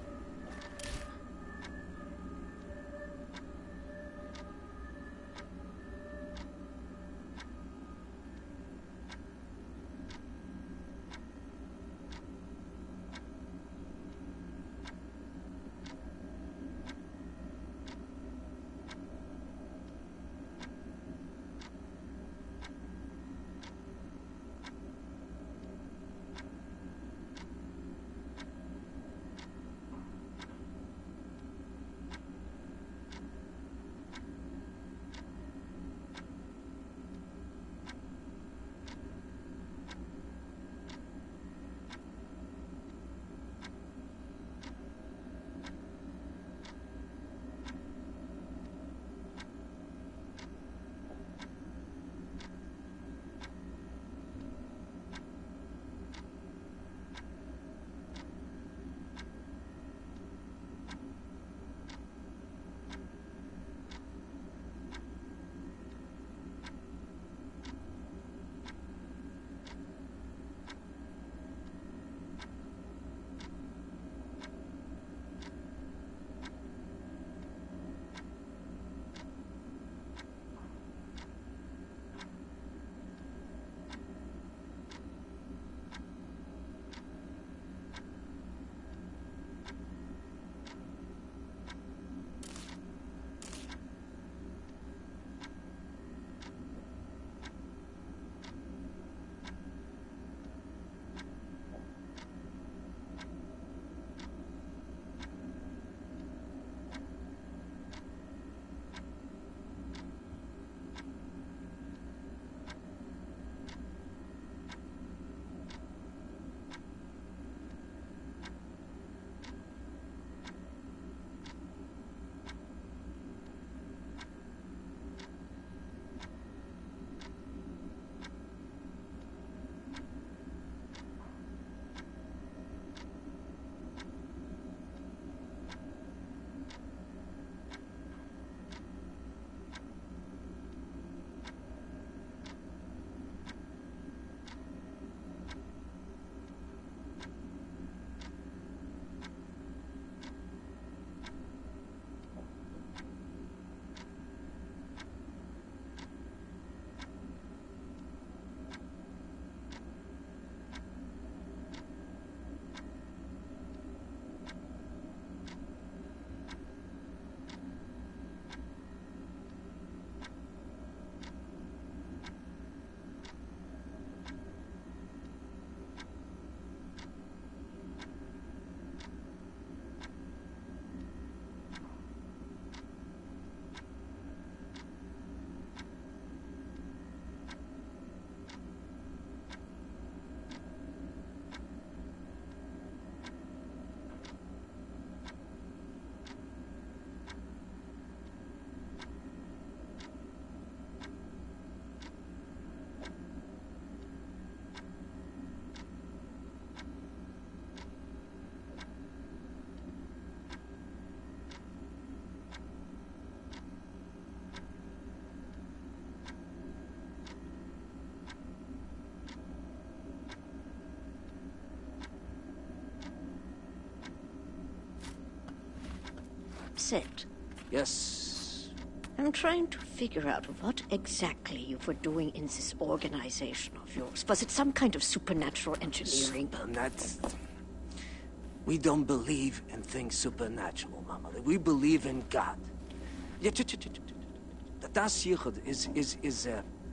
upset. Yes. I'm trying to figure out what exactly you were doing in this organization of yours. Was it some kind of supernatural engineering? We don't believe in things supernatural, Mama. We believe in God. Das hier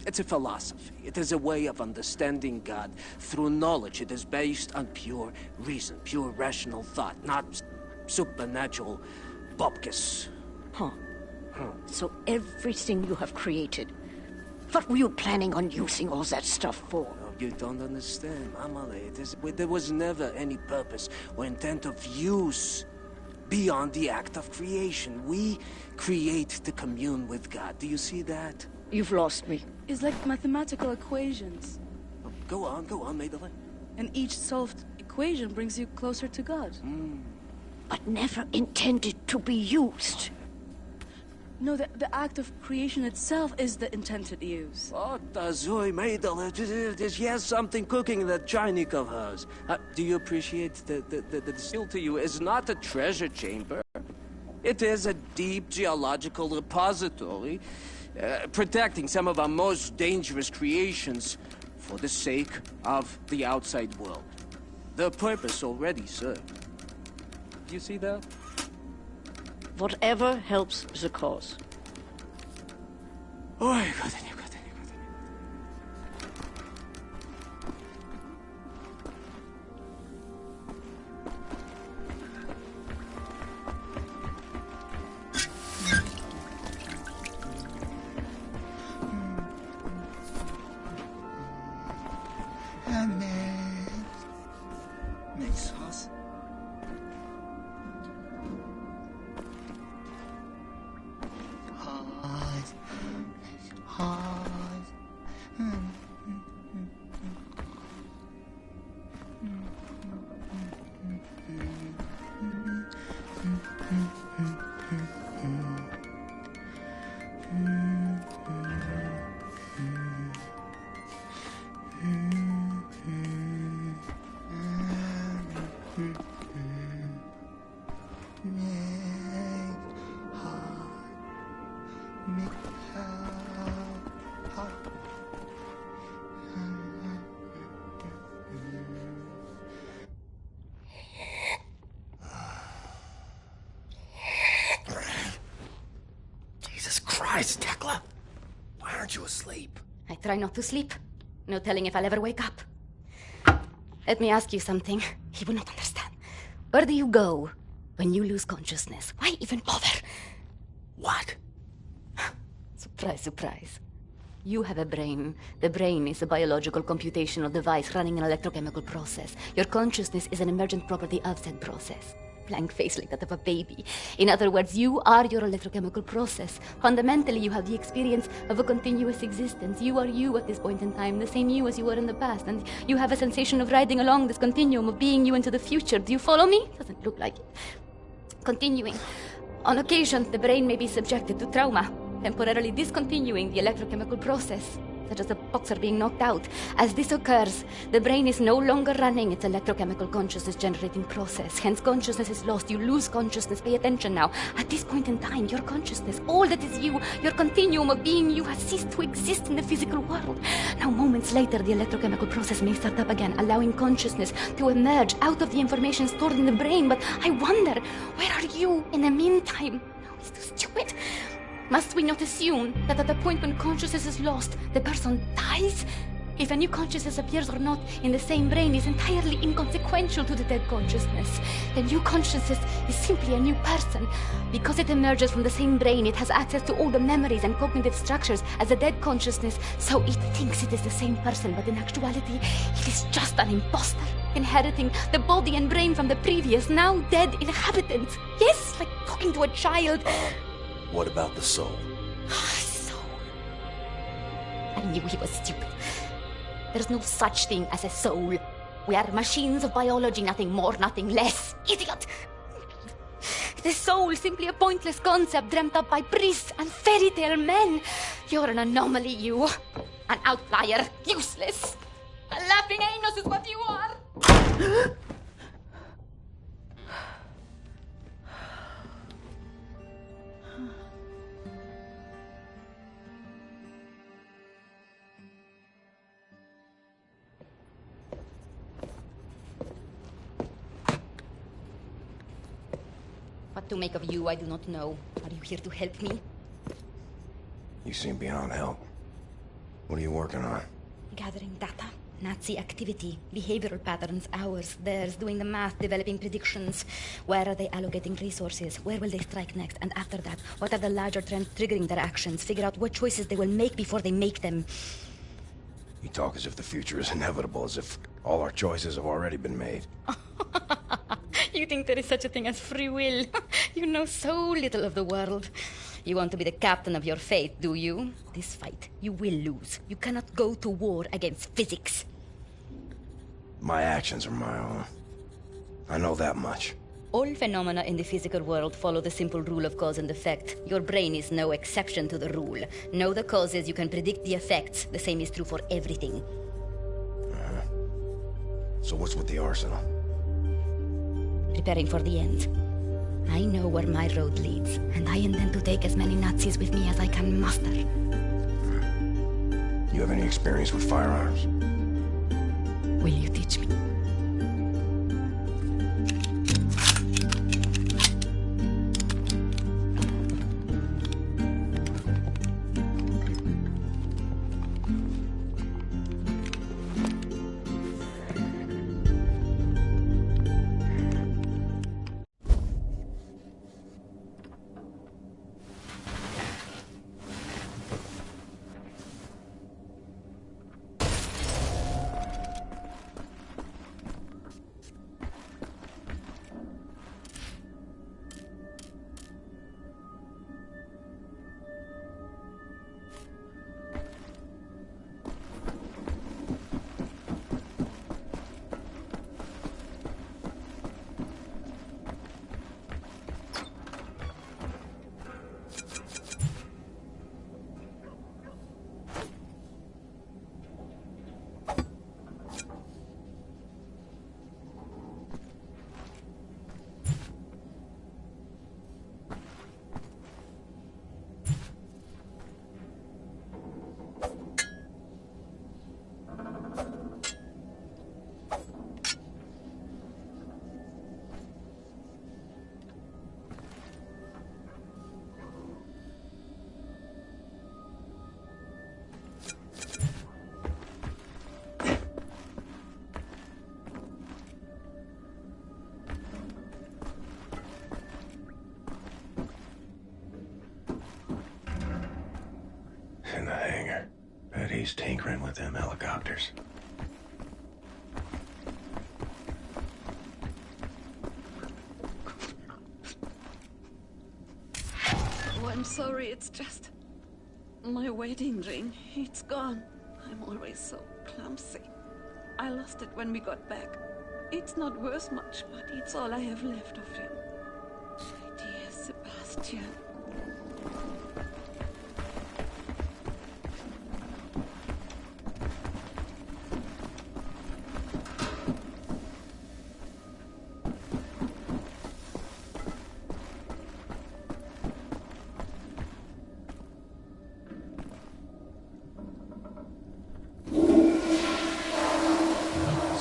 it's a philosophy. It is a way of understanding God through knowledge. It is based on pure reason, pure rational thought, not supernatural bupkis. Huh. So everything you have created, what were you planning on using all that stuff for? Oh, you don't understand, Amale. There was never any purpose or intent of use beyond the act of creation. We create to commune with God. Do you see that? You've lost me. It's like mathematical equations. Go on, Madeline. And each solved equation brings you closer to God. But never intended to be used. No, the act of creation itself is the intended use. What does Madeline? There's something cooking in that Chinese of hers. Do you appreciate the seal to you is not a treasure chamber? It is a deep geological repository. Protecting some of our most dangerous creations for the sake of the outside world. The purpose already served. Do you see that? Whatever helps the cause. Oh, God. Tekla, why aren't you asleep? I try not to sleep. No telling if I'll ever wake up. Let me ask you something. He will not understand. Where do you go when you lose consciousness? Why even bother? What? Surprise, surprise. You have a brain. The brain is a biological computational device running an electrochemical process. Your consciousness is an emergent property of said process. Blank face like that of a baby. In other words, you are your electrochemical process. Fundamentally, you have the experience of a continuous existence. You are you at this point in time, the same you as you were in the past, and you have a sensation of riding along this continuum of being you into the future. Do you follow me? Doesn't look like it. Continuing. On occasion, the brain may be subjected to trauma, temporarily discontinuing the electrochemical process, such as a boxer being knocked out. As this occurs, the brain is no longer running its electrochemical consciousness-generating process. Hence, consciousness is lost. You lose consciousness. Pay attention now. At this point in time, your consciousness, all that is you, your continuum of being you, has ceased to exist in the physical world. Now, moments later, the electrochemical process may start up again, allowing consciousness to emerge out of the information stored in the brain. But I wonder, where are you in the meantime? No, it's too stupid. Must we not assume that at the point when consciousness is lost, the person dies? If a new consciousness appears or not in the same brain is entirely inconsequential to the dead consciousness. The new consciousness is simply a new person. Because it emerges from the same brain, it has access to all the memories and cognitive structures as a dead consciousness, so it thinks it is the same person, but in actuality, it is just an imposter, inheriting the body and brain from the previous, now dead inhabitants. Yes, like talking to a child. What about the soul? Soul. I knew he was stupid. There's no such thing as a soul. We are machines of biology, nothing more, nothing less. Idiot! The soul, simply a pointless concept dreamt up by priests and fairy tale men. You're an anomaly, you. An outlier. Useless. A laughing anus is what you are. to make of you, I do not know. Are you here to help me? You seem beyond help. What are you working on? Gathering data. Nazi activity, behavioral patterns, ours, theirs, doing the math, developing predictions. Where are they allocating resources? Where will they strike next? And after that, what are the larger trends triggering their actions? Figure out what choices they will make before they make them. You talk as if the future is inevitable, as if all our choices have already been made. You think there is such a thing as free will? You know so little of the world. You want to be the captain of your fate, do you? This fight, you will lose. You cannot go to war against physics. My actions are my own. I know that much. All phenomena in the physical world follow the simple rule of cause and effect. Your brain is no exception to the rule. Know the causes, you can predict the effects. The same is true for everything. So what's with the arsenal? Preparing for the end. I know where my road leads, and I intend to take as many Nazis with me as I can muster. You have any experience with firearms? Will you teach me? In the hangar. Bet he's tinkering with them helicopters. Oh, I'm sorry, it's just... my wedding ring. It's gone. I'm always so clumsy. I lost it when we got back. It's not worth much, but it's all I have left of him. My dear Sebastian.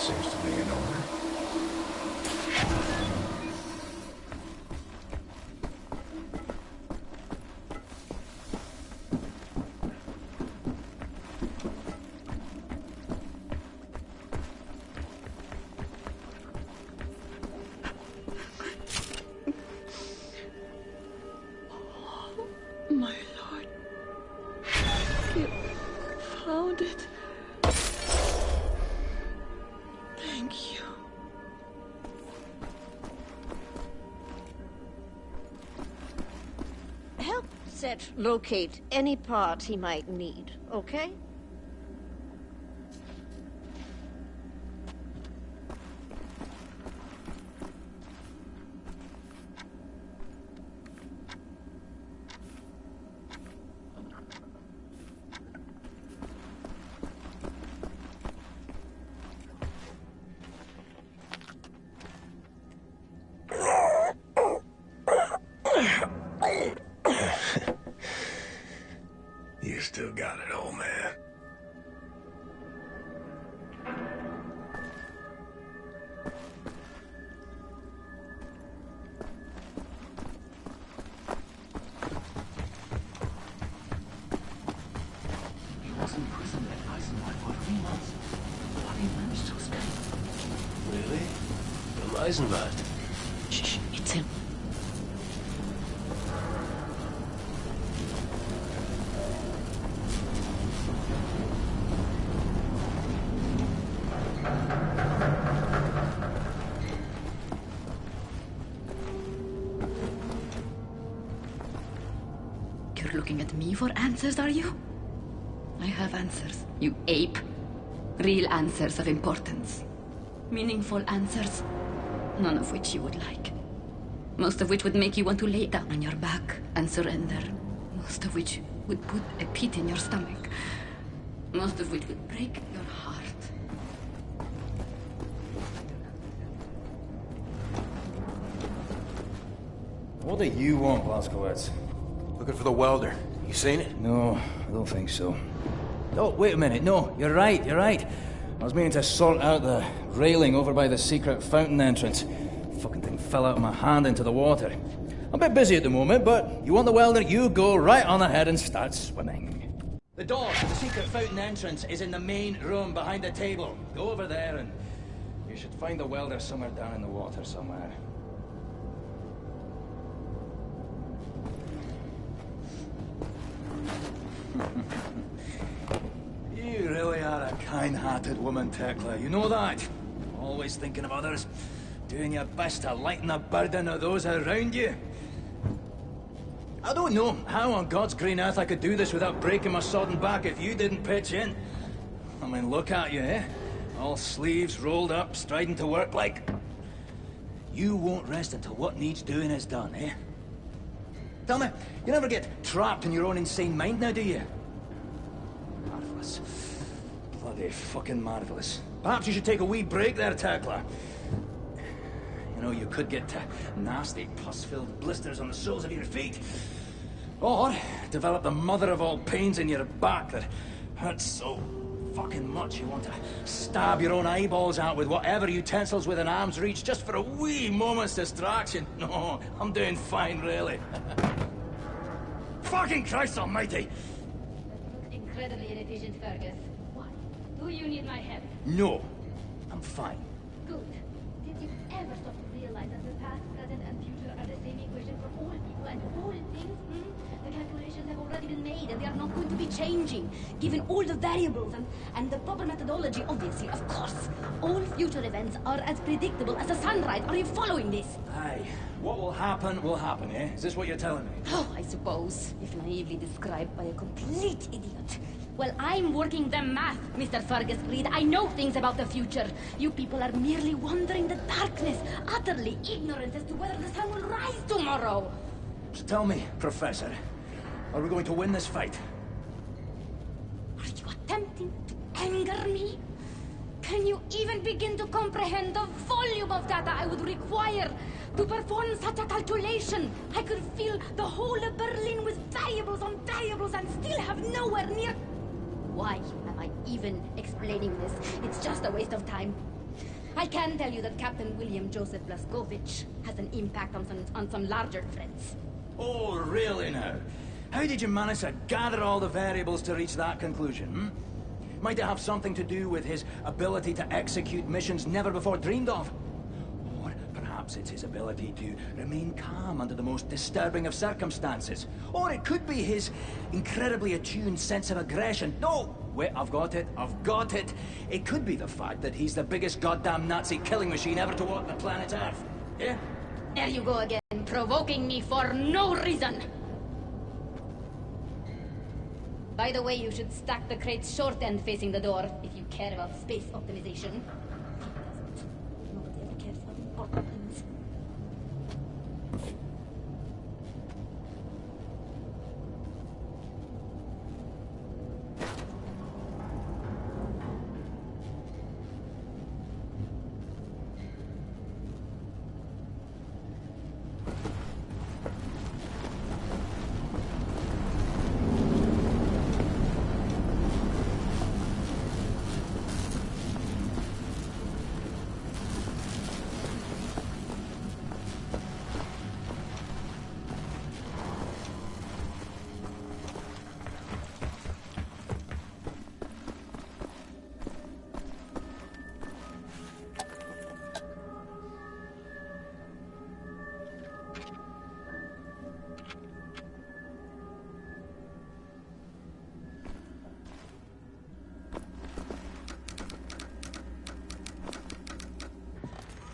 Seems to be in order. My lord. You found it. Thank you. Help Set locate any parts he might need, okay? You still got it, old man. Eisenwald. Shh, it's him. You're looking at me for answers, are you? I have answers, you ape. Real answers of importance. Meaningful answers. None of which you would like. Most of which would make you want to lay down on your back and surrender. Most of which would put a pit in your stomach. Most of which would break your heart. What do you want, Blazkowicz? Looking for the welder. You seen it? No, I don't think so. Oh, wait a minute. No, you're right, you're right. I was meaning to sort out the railing over by the secret fountain entrance. Fucking thing fell out of my hand into the water. I'm a bit busy at the moment, but you want the welder, you go right on ahead and start swimming. The door to the secret fountain entrance is in the main room behind the table. Go over there and you should find the welder somewhere down in the water somewhere. You really are a kind-hearted woman, Tekla. You know that. Always thinking of others. Doing your best to lighten the burden of those around you. I don't know how on God's green earth I could do this without breaking my sodden back if you didn't pitch in. I mean, look at you, eh? All sleeves rolled up, striding to work like... You won't rest until what needs doing is done, eh? Tell me, you never get trapped in your own insane mind now, do you? Marvelous. Bloody fucking marvelous. Perhaps you should take a wee break there, Tekla. You know, you could get nasty, pus-filled blisters on the soles of your feet. Or develop the mother of all pains in your back that hurts so fucking much you want to stab your own eyeballs out with whatever utensils within arm's reach just for a wee moment's distraction. No, I'm doing fine, really. Fucking Christ almighty! Incredibly inefficient, Fergus. Why? Do you need my help? No, I'm fine. Good. Did you ever stop to realize that the past, present, and future are the same equation for all people and all things? The calculations have already been made, and they are not going to be changing, given all the variables and the proper methodology, obviously, of course. All future events are as predictable as the sunrise. Are you following this? Aye. What will happen, eh? Is this what you're telling me? Oh, I suppose, if naively described by a complete idiot. Well, I'm working the math, Mr. Fergus Reed. I know things about the future. You people are merely wandering the darkness, utterly ignorant as to whether the sun will rise tomorrow. So tell me, Professor, are we going to win this fight? Are you attempting to anger me? Can you even begin to comprehend the volume of data I would require to perform such a calculation? I could fill the whole of Berlin with variables on variables and still have nowhere near... Why am I even explaining this? It's just a waste of time. I can tell you that Captain William Joseph Blazkowicz has an impact on some larger threats. Oh, really now? How did you manage to gather all the variables to reach that conclusion, Might it have something to do with his ability to execute missions never before dreamed of? Or perhaps it's his ability to remain calm under the most disturbing of circumstances. Or it could be his incredibly attuned sense of aggression. No! Wait, I've got it. It could be the fact that he's the biggest goddamn Nazi killing machine ever to walk the planet Earth. Yeah? There you go again, provoking me for no reason. By the way, you should stack the crate's short end facing the door if you care about space optimization. Nobody ever cares about important things.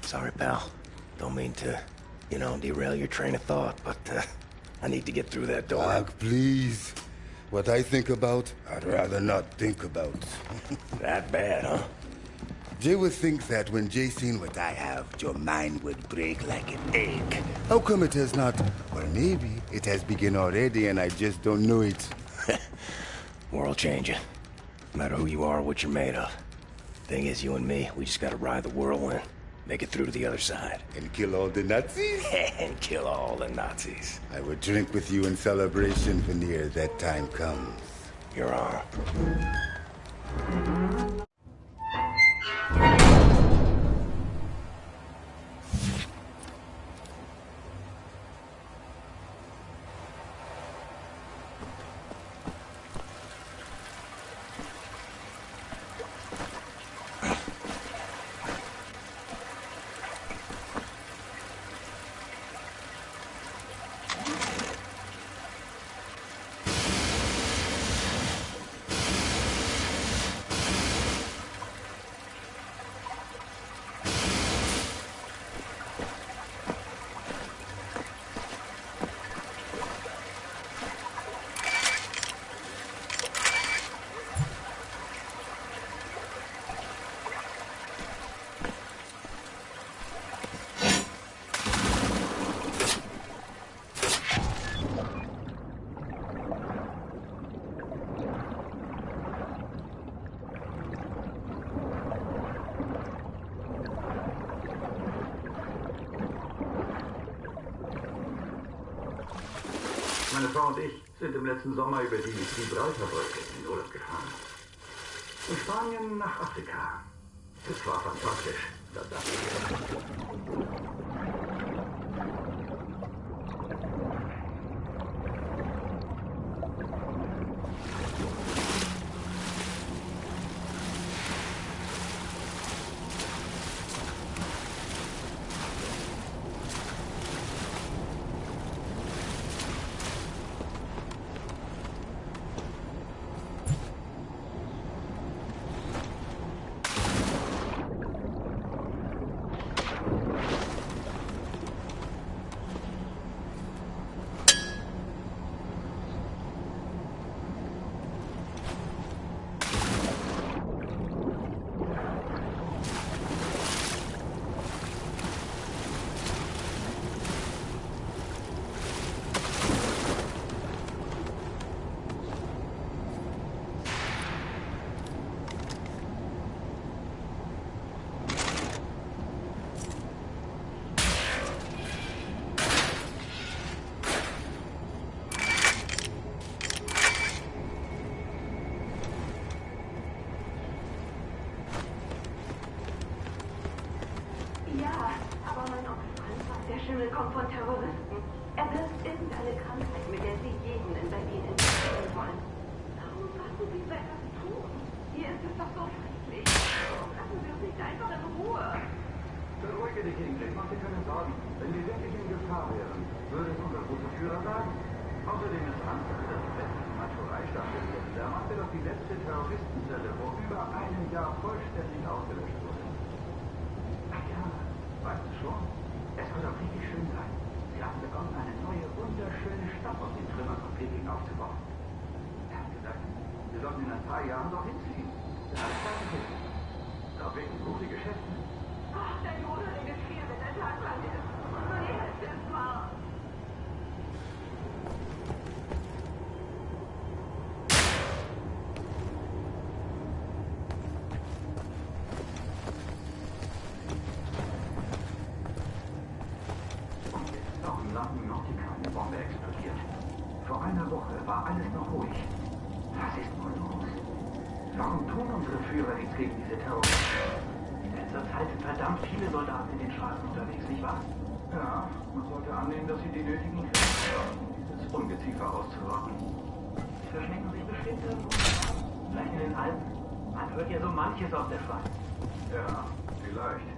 Sorry, pal. Don't mean to, derail your train of thought, but I need to get through that door. Doc, please. What I think about, I'd rather not think about. That bad, huh? Jay would think that when Jay seen what I have, your mind would break like an egg. How come it has not? Or maybe it has begun already and I just don't know it. World changing. No matter who you are or what you're made of. Thing is, you and me, we just gotta ride the whirlwind. Make it through to the other side. And kill all the Nazis? And kill all the Nazis. I would drink with you in celebration, Veneer, that time comes. You're on. Meine Frau und ich sind im letzten Sommer über die Gibraltarbrücke in den Urlaub gefahren. Von Spanien nach Afrika. Es war fantastisch. Da dachte ich. Schimmel kommt von Terroristen. Er birgt irgendeine Krankheit, mit der sie jeden in Berlin infizieren wollen. Warum sollten sie so etwas tun? Hier ist es doch so friedlich. Lassen Sie uns nicht einfach in Ruhe. Beruhige dich, Ingrid. Mach dir keine Sorgen. Wenn wir wirklich in Gefahr wären, würde es unser großer Führer sagen. Außerdem ist Anzahl das westliche Machoreistaffel. Da macht er doch die letzte Terroristenzelle, wo über einem Jahr vollständig ausgelöscht wurde. Ach ja, weißt du schon? Es wird auch richtig schön sein. Sie haben begonnen, eine neue, wunderschöne Stadt aus den Trümmern von Peking aufzubauen. Er hat gesagt, wir sollten in ein paar Jahren doch hinziehen. Da hat es fertig ist. Da wegen gute Geschäfte. Ach, dein Bruder redet viel, wenn der Tag lang ist. So die Hälfte ist wahr. Vor einer Woche war alles noch ruhig. Was ist nur los? Warum tun unsere Führer nichts gegen diese Terroristen? In letzter Zeit sind verdammt viele Soldaten in den Straßen unterwegs, nicht wahr? Ja, man sollte annehmen, dass sie die nötigen Kräfte haben, um dieses Ungeziefer auszurotten. Sie verschnecken sich bestimmt irgendwo. Vielleicht in den Alpen. Man hört ja so manches aus der Schweiz. Ja, vielleicht.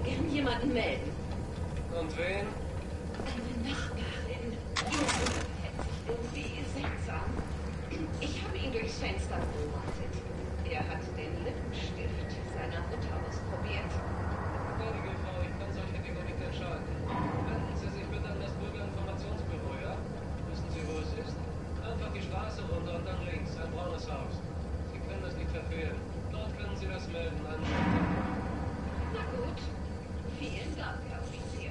gern jemanden melden. Und wen? Eine Nachbarin. Ihr verhält sich irgendwie seltsam. Ich habe ihn durchs Fenster beobachtet. Er hat den Lippenstift seiner Mutter ausprobiert. Gnädige Frau, ich kann solche Dinge nicht entscheiden. Wenden Sie sich bitte an das Bürgerinformationsbüro, ja? Wissen Sie, wo es ist? Einfach die Straße runter und dann links, ein braunes Haus. Sie können das nicht verfehlen. Dort können Sie das melden. Na gut. Vielen Dank, Herr Offizier.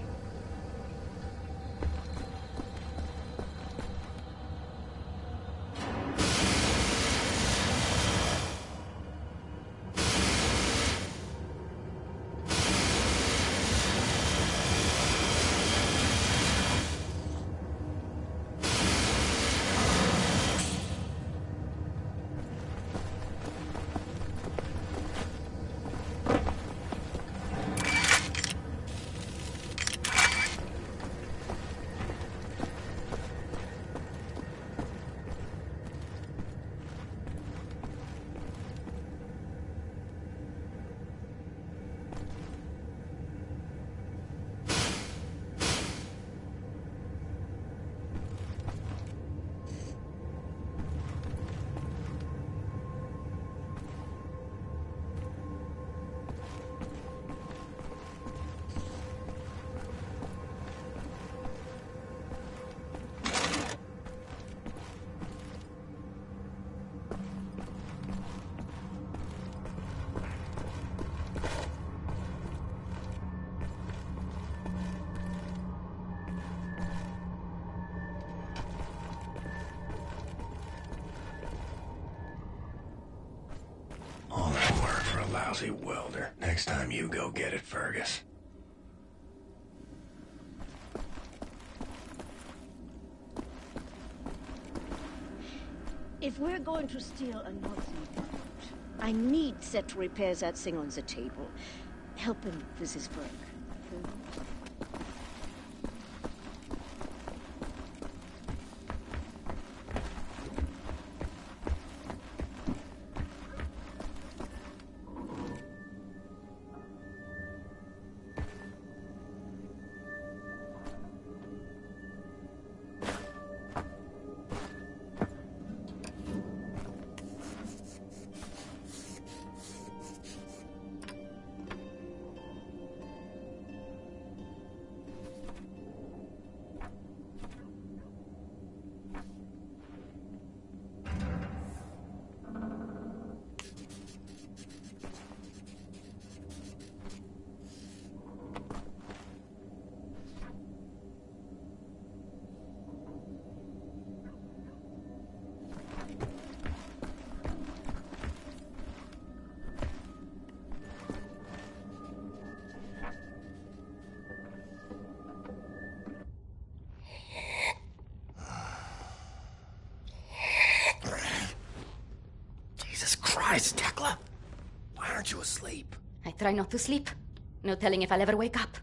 All that work for a lousy welder. Next time you go get it, Fergus. If we're going to steal a Nazi boat, I need Set to repair that thing on the table. Help him with his work. Christ, Tekla! Why aren't you asleep? I try not to sleep. No telling if I'll ever wake up.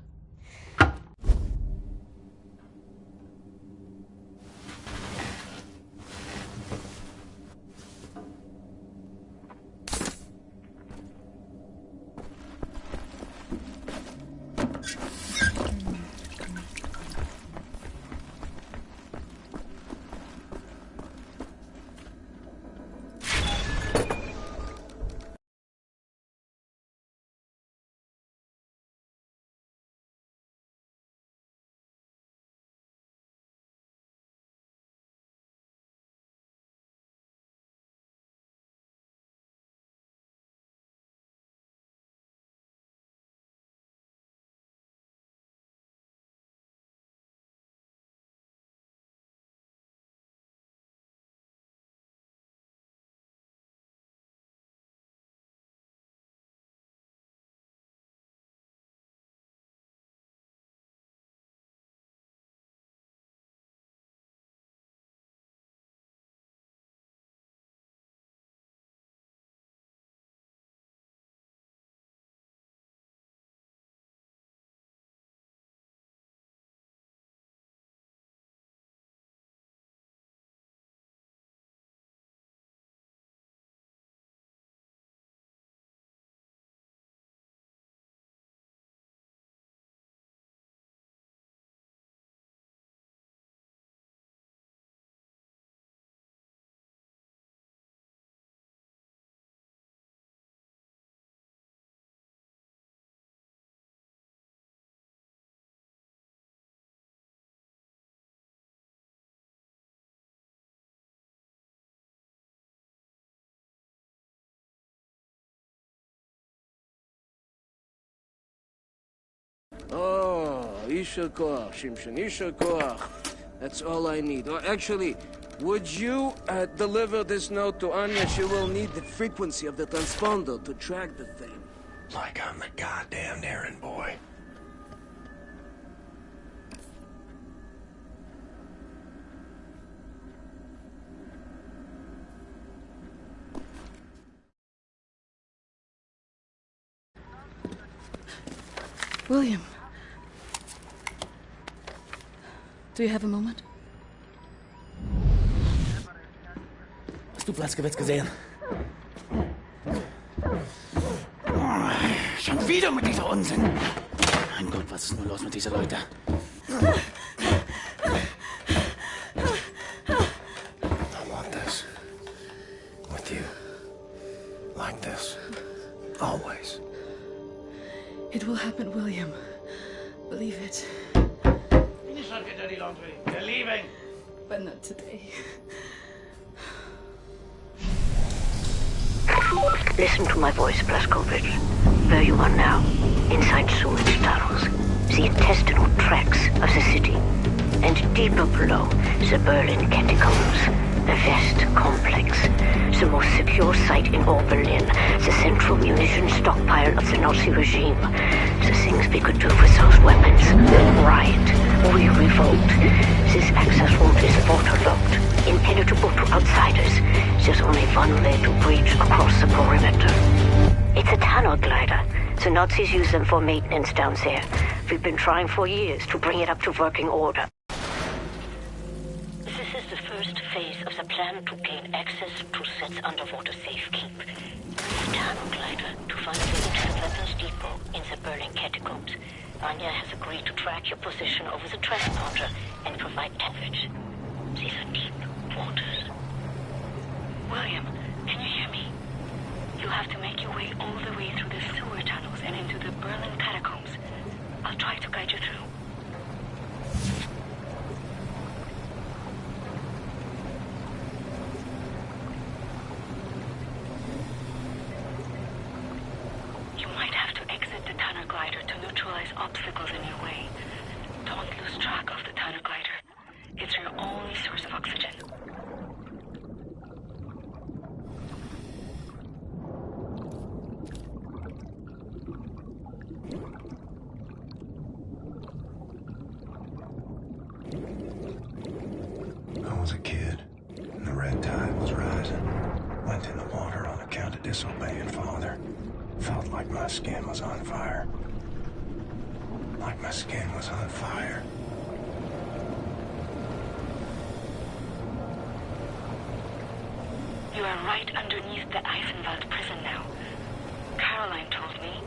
Oh, Isha Koach, Shimshon, Isha Koach. That's all I need. Oh, actually, would you deliver this note to Anya? She will need the frequency of the transponder to track the thing. Like I'm the goddamn errand boy. William. Do you have a moment? Hast du Blazkowicz gesehen? Schon wieder mit dieser Unsinn. Mein Gott, was ist nur los mit diesen Leuten? I want this. With you. Like this. Always. It will happen, William. Believe it. Finish up your dirty laundry. We're leaving. But not today. Listen to my voice, Blazkowicz. Where you are now, inside sewage tunnels, the intestinal tracts of the city, and deeper below, the Berlin catacombs, the West complex, the most secure site in all Berlin, the central munition stockpile of the Nazi regime. The things we could do with those weapons. Riot. We revolt. This access route is waterlogged, impenetrable to outsiders. There's only one way to breach across the perimeter. It's a tunnel glider. The Nazis use them for maintenance down there. We've been trying for years to bring it up to working order. This is the first phase of the plan to gain access to Set's underwater safekeep. Use the tunnel glider to find the ancient weapons depot in the Berlin catacombs. Anya has agreed to track your position over the transponder and provide coverage. These are deep waters. William, can you hear me? You have to make your way all the way through the sewer tunnels and into the Berlin catacombs. I'll try to guide you through. You might have to exit the tunnel glider to neutralize obstacles in your way. Don't lose track of the tunnel glider. It's your only source of oxygen. I was a kid, and the red tide was rising. Went in the water on account of disobeying Father. Felt like my skin was on fire. Like my skin was on fire. You are right underneath the Eisenwald prison now. Caroline told me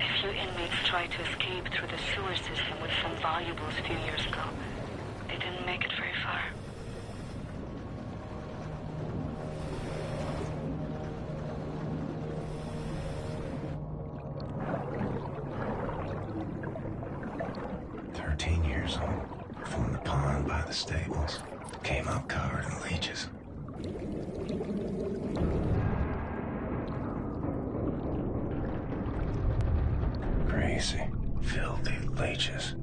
a few inmates tried to escape through the sewer system with some valuables a few years ago. They didn't make it very far. From the pond by the stables. Came out covered in leeches. Crazy, filthy leeches.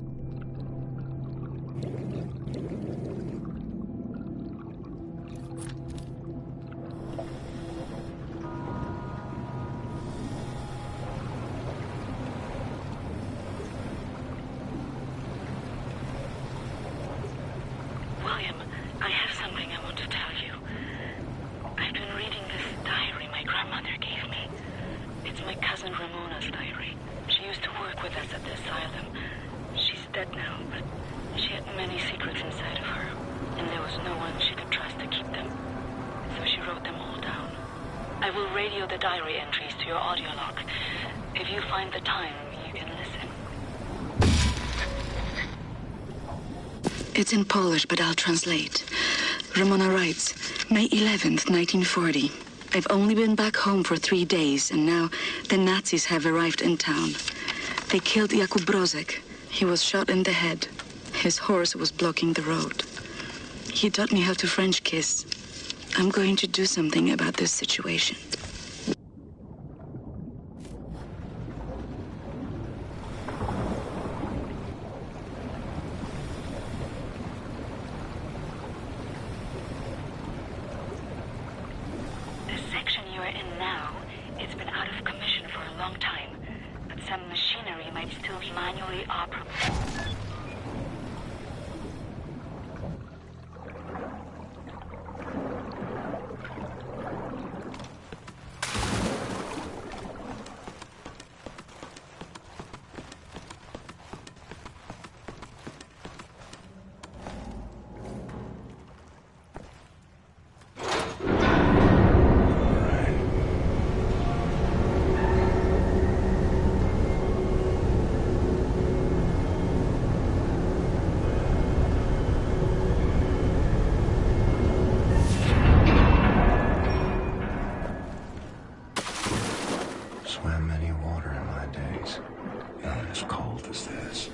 It's in Polish, but I'll translate. Ramona writes, May 11th, 1940. I've only been back home for 3 days, and now the Nazis have arrived in town. They killed Jakub Brozek. He was shot in the head. His horse was blocking the road. He taught me how to French kiss. I'm going to do something about this situation. might still be manually operable. Swam many water in my days. Not as cold as this.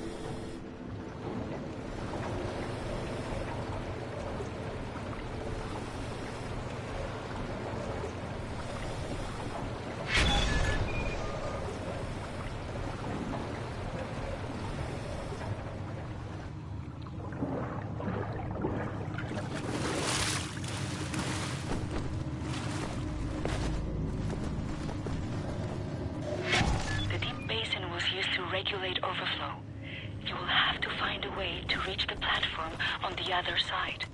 Regulate overflow. You will have to find a way to reach the platform on the other side.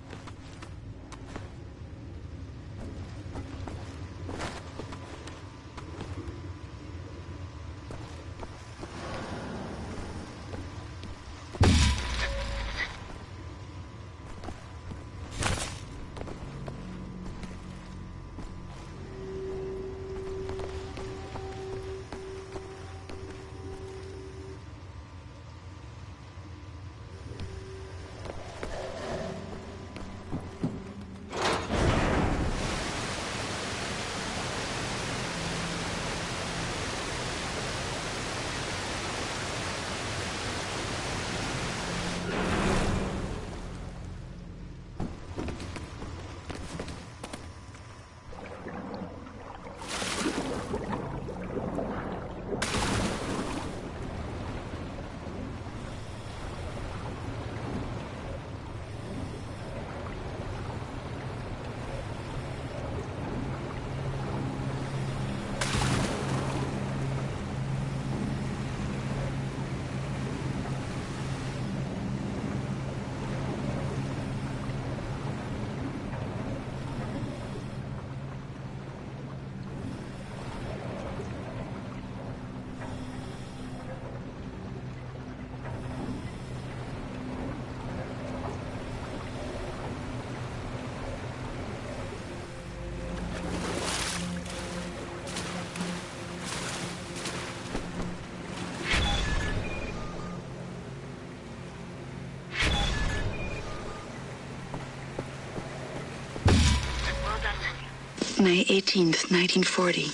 May 18th, 1940.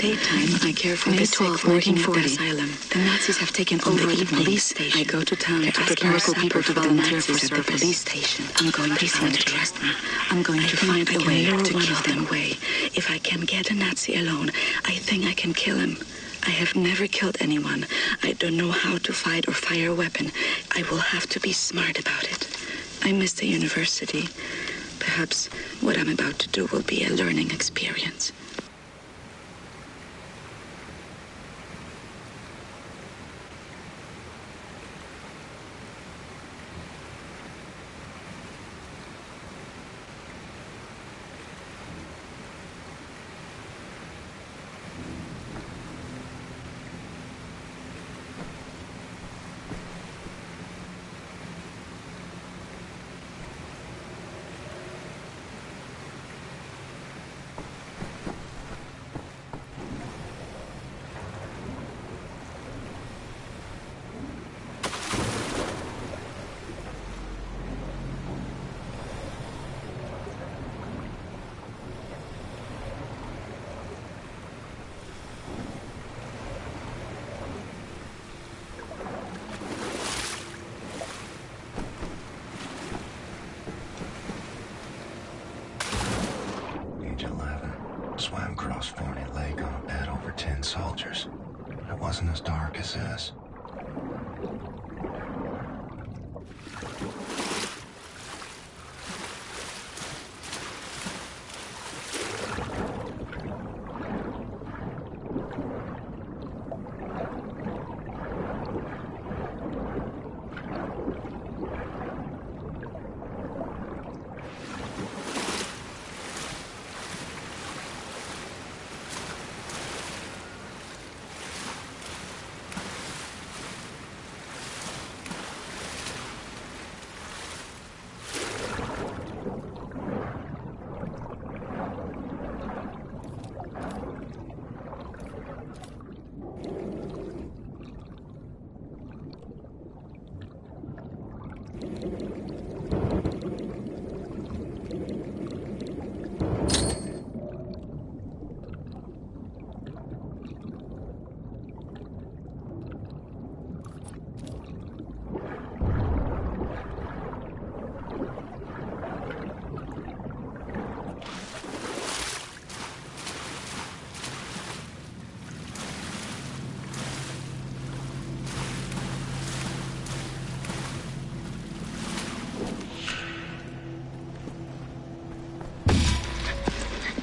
Daytime, I care for the sick working at the asylum. The Nazis have taken over the police station. I go to town to prepare people to volunteer for the police station. I'm going to find trust me. I'm going to find a way to keep them away. If I can get a Nazi alone, I think I can kill him. I have never killed anyone. I don't know how to fight or fire a weapon. I will have to be smart about it. I miss the university. Perhaps what I'm about to do will be a learning experience. Swam across Forney Lake on a bed over 10 soldiers. It wasn't as dark as this.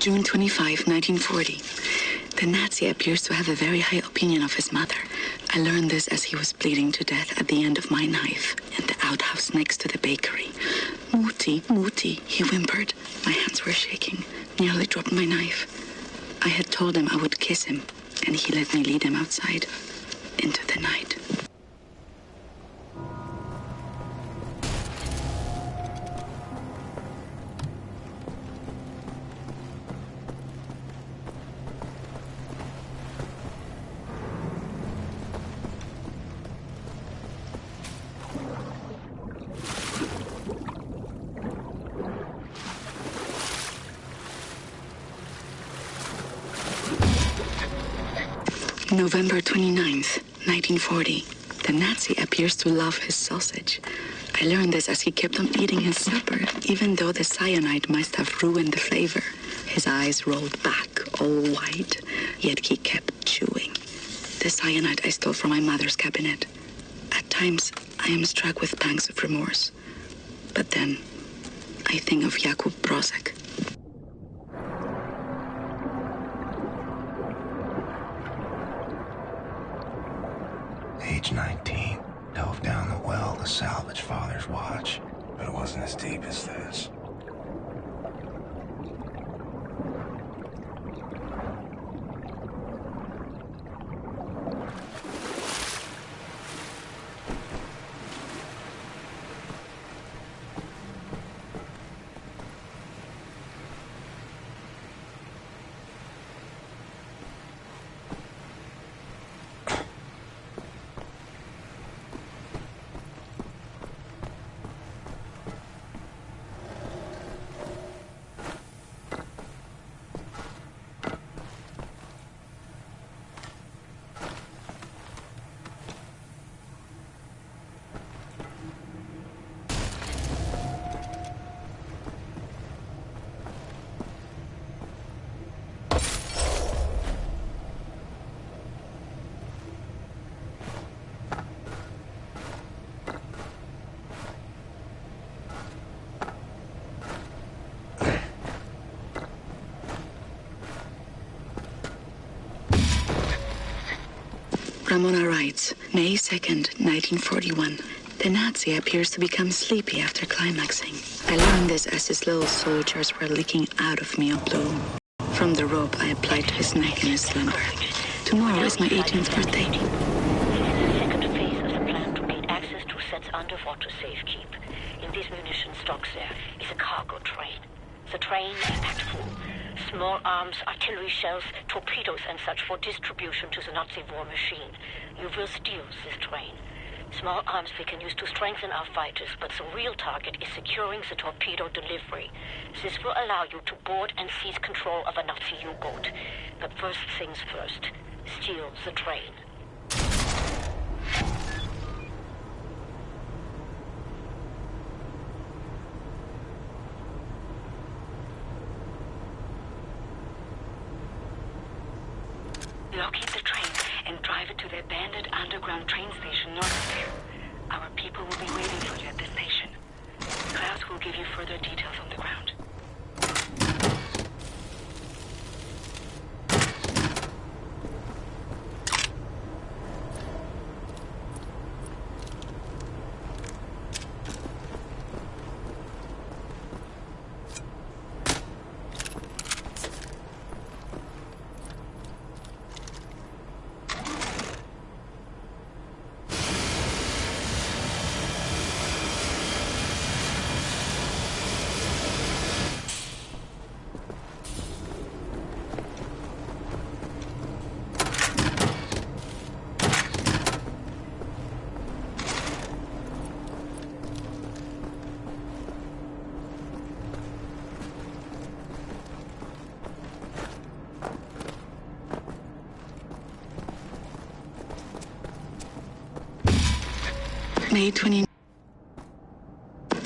June 25, 1940. The Nazi appears to have a very high opinion of his mother. I learned this as he was bleeding to death at the end of my knife in the outhouse next to the bakery. Mutti, Mutti, he whimpered. My hands were shaking, nearly dropped my knife. I had told him I would kiss him, and he let me lead him outside into the night. November 29th, 1940. The Nazi appears to love his sausage. I learned this as he kept on eating his supper, even though the cyanide must have ruined the flavor. His eyes rolled back, all white, yet he kept chewing. The cyanide I stole from my mother's cabinet. At times, I am struck with pangs of remorse. But then, I think of Jakub Brozek. Age 19, dove down the well to salvage father's watch, but it wasn't as deep as this. Ramona writes, May 2nd, 1941. The Nazi appears to become sleepy after climaxing. I learned this as his little soldiers were leaking out of me of blue. From the rope I applied to his neck in his slumber. Tomorrow is my 18th birthday. This is the second phase of the plan to gain access to Set's underwater safekeep. In this munition stocks there is a cargo train. The train is packed full. Small arms, artillery shells, torpedoes and such for distribution to the Nazi war machine. You will steal this train. Small arms we can use to strengthen our fighters, but the real target is securing the torpedo delivery. This will allow you to board and seize control of a Nazi U-boat. But first things first, steal the train. Locate the train and drive it to the abandoned underground train station north of there. Our people will be waiting for you at the station. Klaus will give you further details on the ground.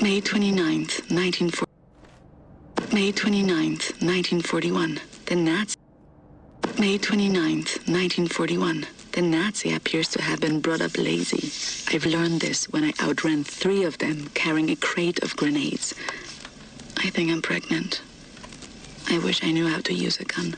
May 29th, 1940. May 29th, 1941. The Nazi. May 29th, 1941. The Nazi appears to have been brought up lazy. I've learned this when I outran 3 of them carrying a crate of grenades. I think I'm pregnant. I wish I knew how to use a gun.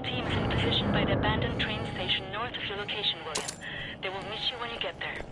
team is in position by the abandoned train station north of your location, William. They will meet you when you get there.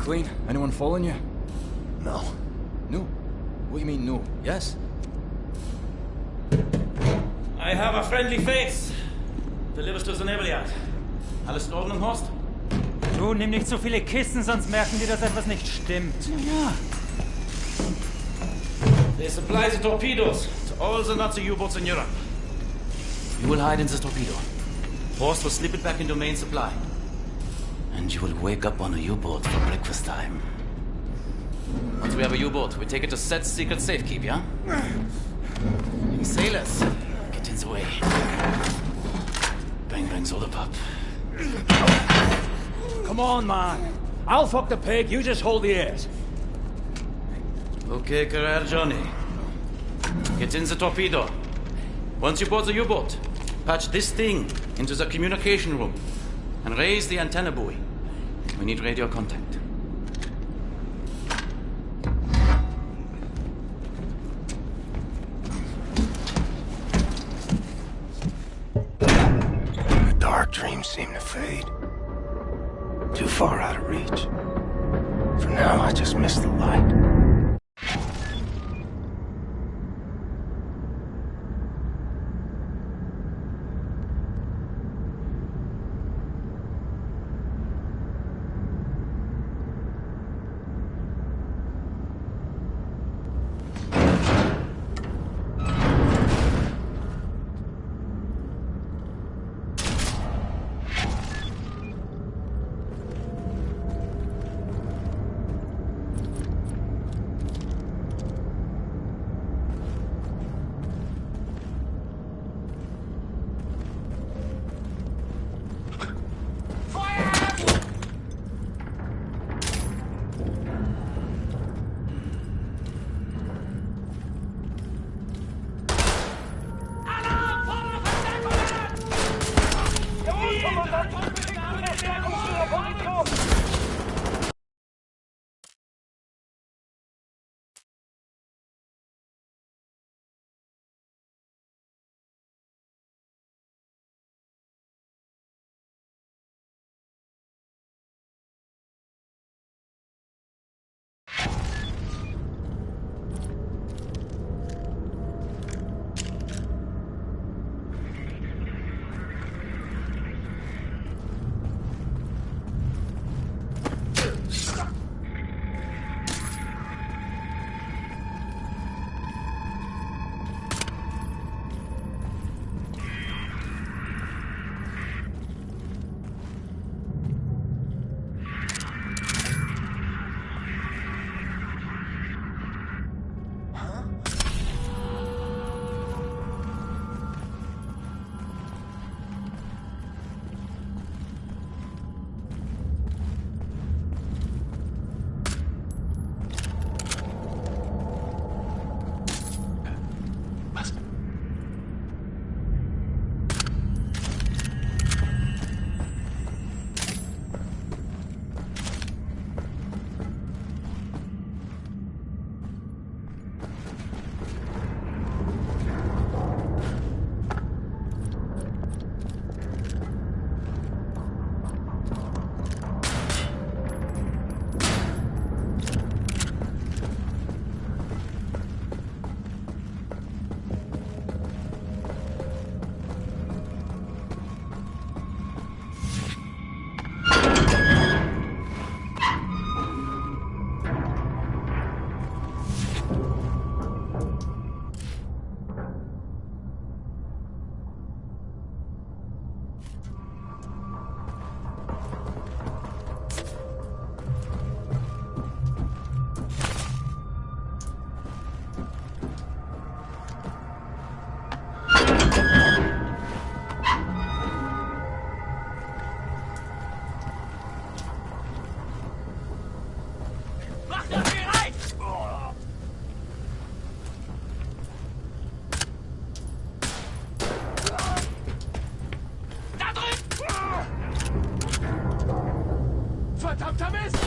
Clean? Anyone following you? No. No? What do you mean, no? Yes? I have a friendly face. Delivers to the Nebeljagd. Alles in Ordnung, Horst? Du, nimm nicht so viele Kisten, sonst merken die, dass etwas nicht stimmt. Ja. They supply the torpedoes to all the Nazi U-boats in Europe. You will hide in the torpedo. Horst will slip it back into main supply. And you will wake up on a U-boat for breakfast time. Once we have a U-boat, we take it to Set's secret safekeep, yeah? You sailors, get in the way. Bang bang soda pop. Come on, man. I'll fuck the pig, you just hold the ears. Okay, Carrera Johnny. Get in the torpedo. Once you board the U-boat, patch this thing into the communication room and raise the antenna buoy. We need radio contact. The dark dreams seem to fade. Too far out of reach. For now, I just miss the light. Verdammter Mist!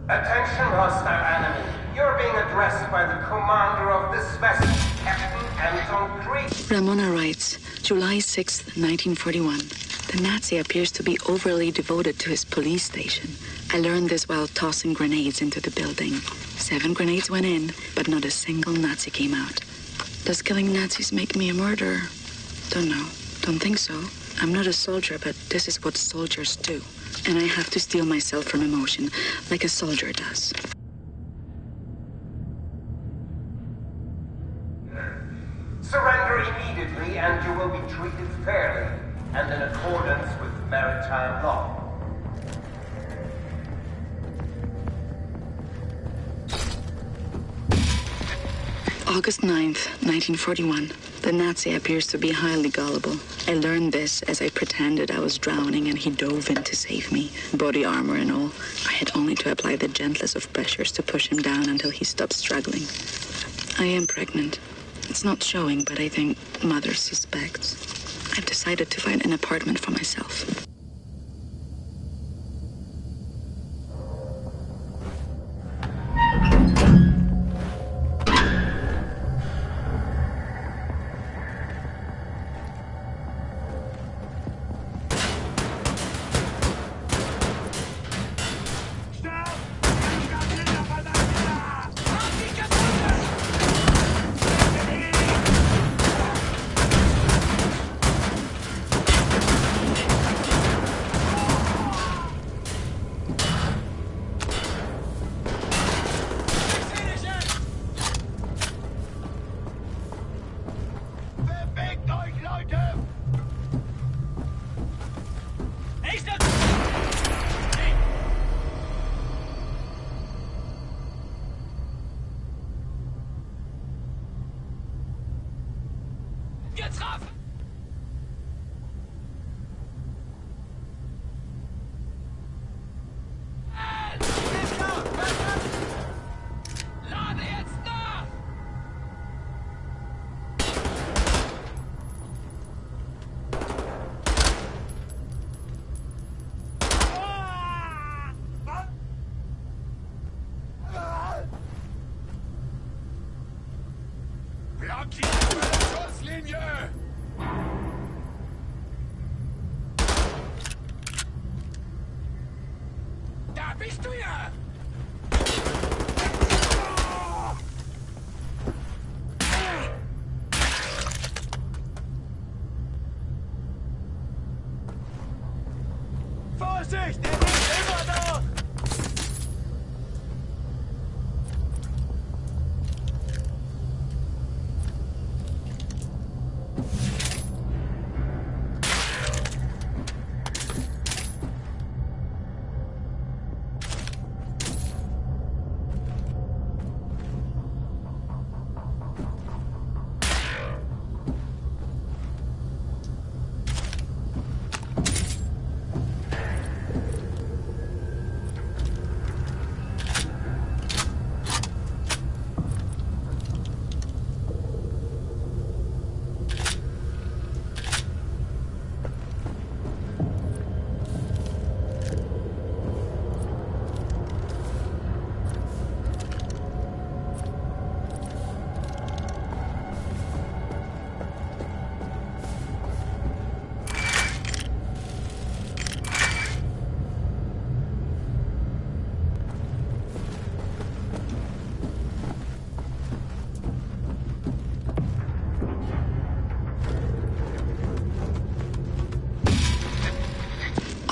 Attention, hostile enemy. You're being addressed by the commander of this vessel, Captain Anton Creed. Ramona writes, July 6th, 1941. The Nazi appears to be overly devoted to his police station. I learned this while tossing grenades into the building. 7 grenades went in, but not a single Nazi came out. Does killing Nazis make me a murderer? Don't know. Don't think so. I'm not a soldier, but this is what soldiers do. And I have to steel myself from emotion, like a soldier does. Surrender immediately and you will be treated fairly and in accordance with maritime law. August 9th, 1941. The Nazi appears to be highly gullible. I learned this as I pretended I was drowning and he dove in to save me, body armor and all. I had only to apply the gentlest of pressures to push him down until he stopped struggling. I am pregnant. It's not showing, but I think Mother suspects. I've decided to find an apartment for myself.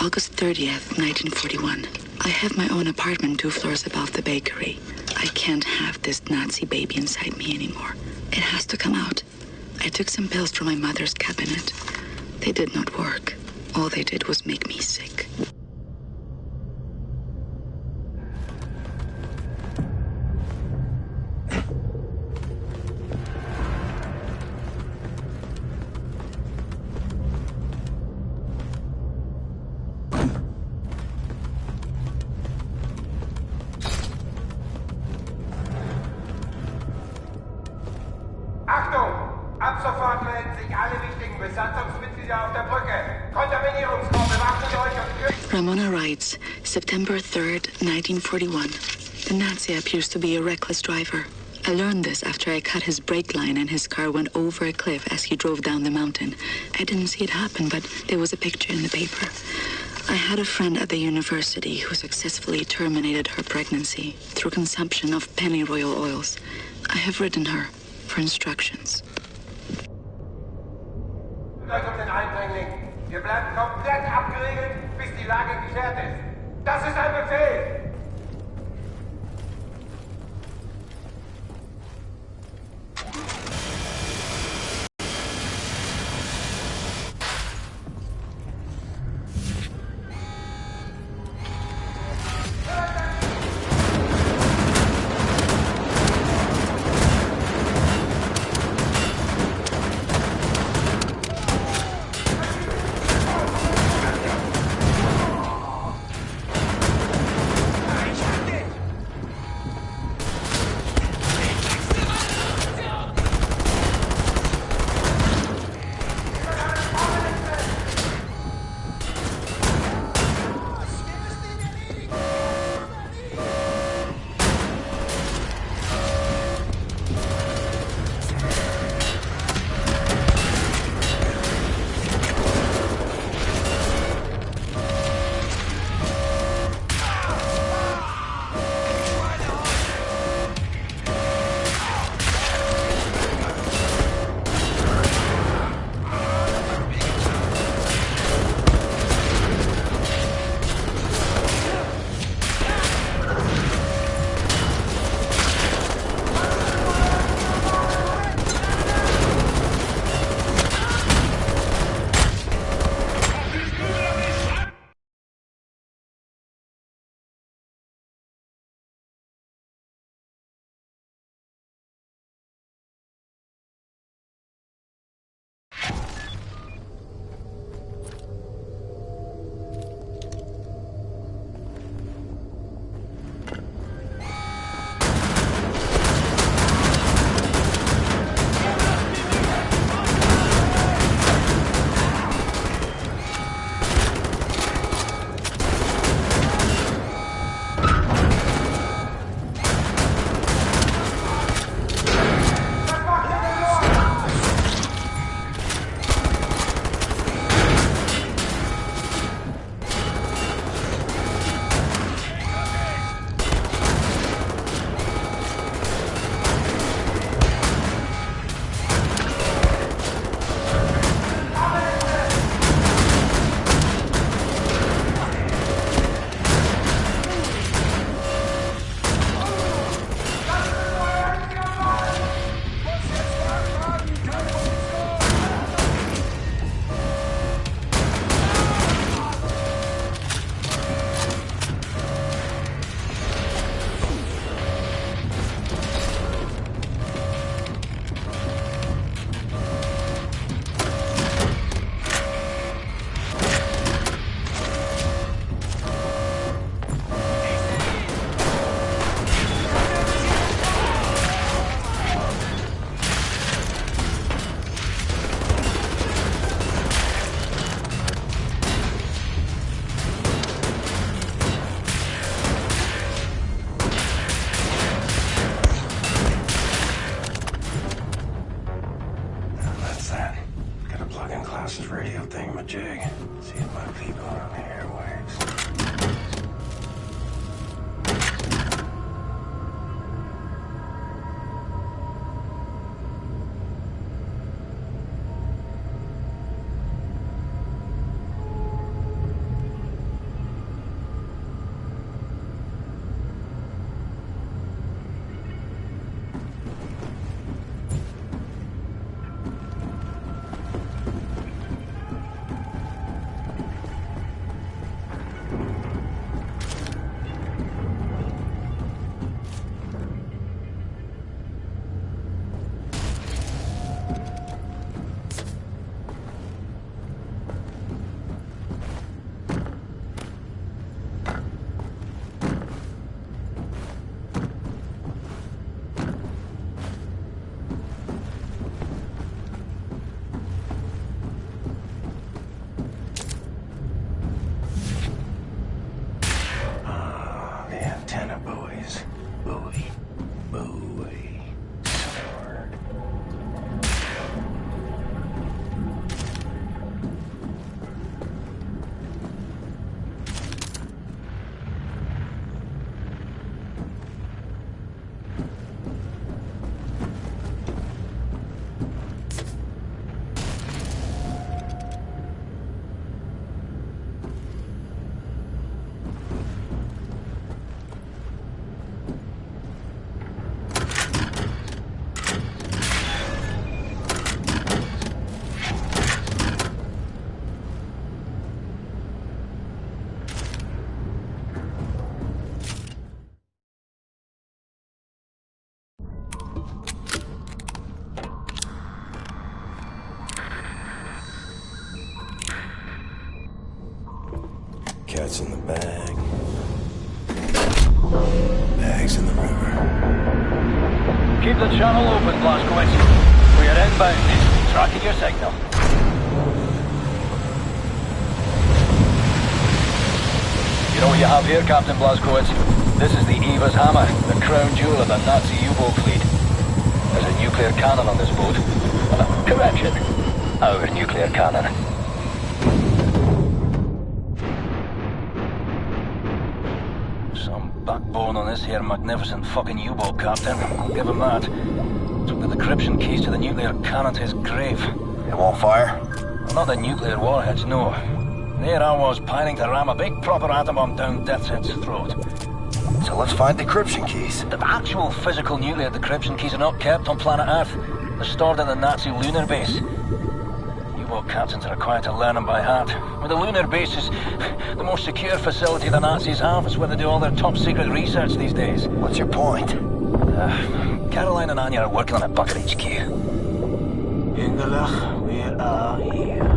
August 30th, 1941. I have my own apartment 2 floors above the bakery. I can't have this Nazi baby inside me anymore. It has to come out. I took some pills from my mother's cabinet. They did not work. All they did was make me sick. Ramona writes, September 3rd, 1941. The Nazi appears to be a reckless driver. I learned this after I cut his brake line and his car went over a cliff as he drove down the mountain. I didn't see it happen, but there was a picture in the paper. I had a friend at the university who successfully terminated her pregnancy through consumption of pennyroyal oils. I have written her for instructions. Um den Eindringling. Wir bleiben komplett abgeriegelt, bis die Lage geklärt ist. Das ist ein Befehl! thingamajig. See if my people are on the airwaves. The antenna buoys. Bowie. Bowie. Sword. Cat's in the bag. Bag's in the river. Keep the channel open, Blazkowicz. We are inbound. Tracking your signal. You know what you have here, Captain Blazkowicz? This is the Eva's Hammer, the crown jewel of the Nazi U-boat fleet. There's a nuclear cannon on this boat. Correction. Our nuclear cannon. Backbone on this here magnificent fucking U-boat, Captain. I'll give him that. Took the decryption keys to the nuclear cannon to his grave. It won't fire? Well, not the nuclear warheads, no. There I was, pining to ram a big proper atom bomb down Deathhead's throat. So let's find decryption keys. The actual physical nuclear decryption keys are not kept on planet Earth. They're stored at the Nazi lunar base. U-boat captains are required to learn them by heart. Well, the lunar base is the most secure facility the Nazis have. It's where they do all their top-secret research these days. What's your point? Caroline and Anya are working on a bucket HQ. Engelach, we are here.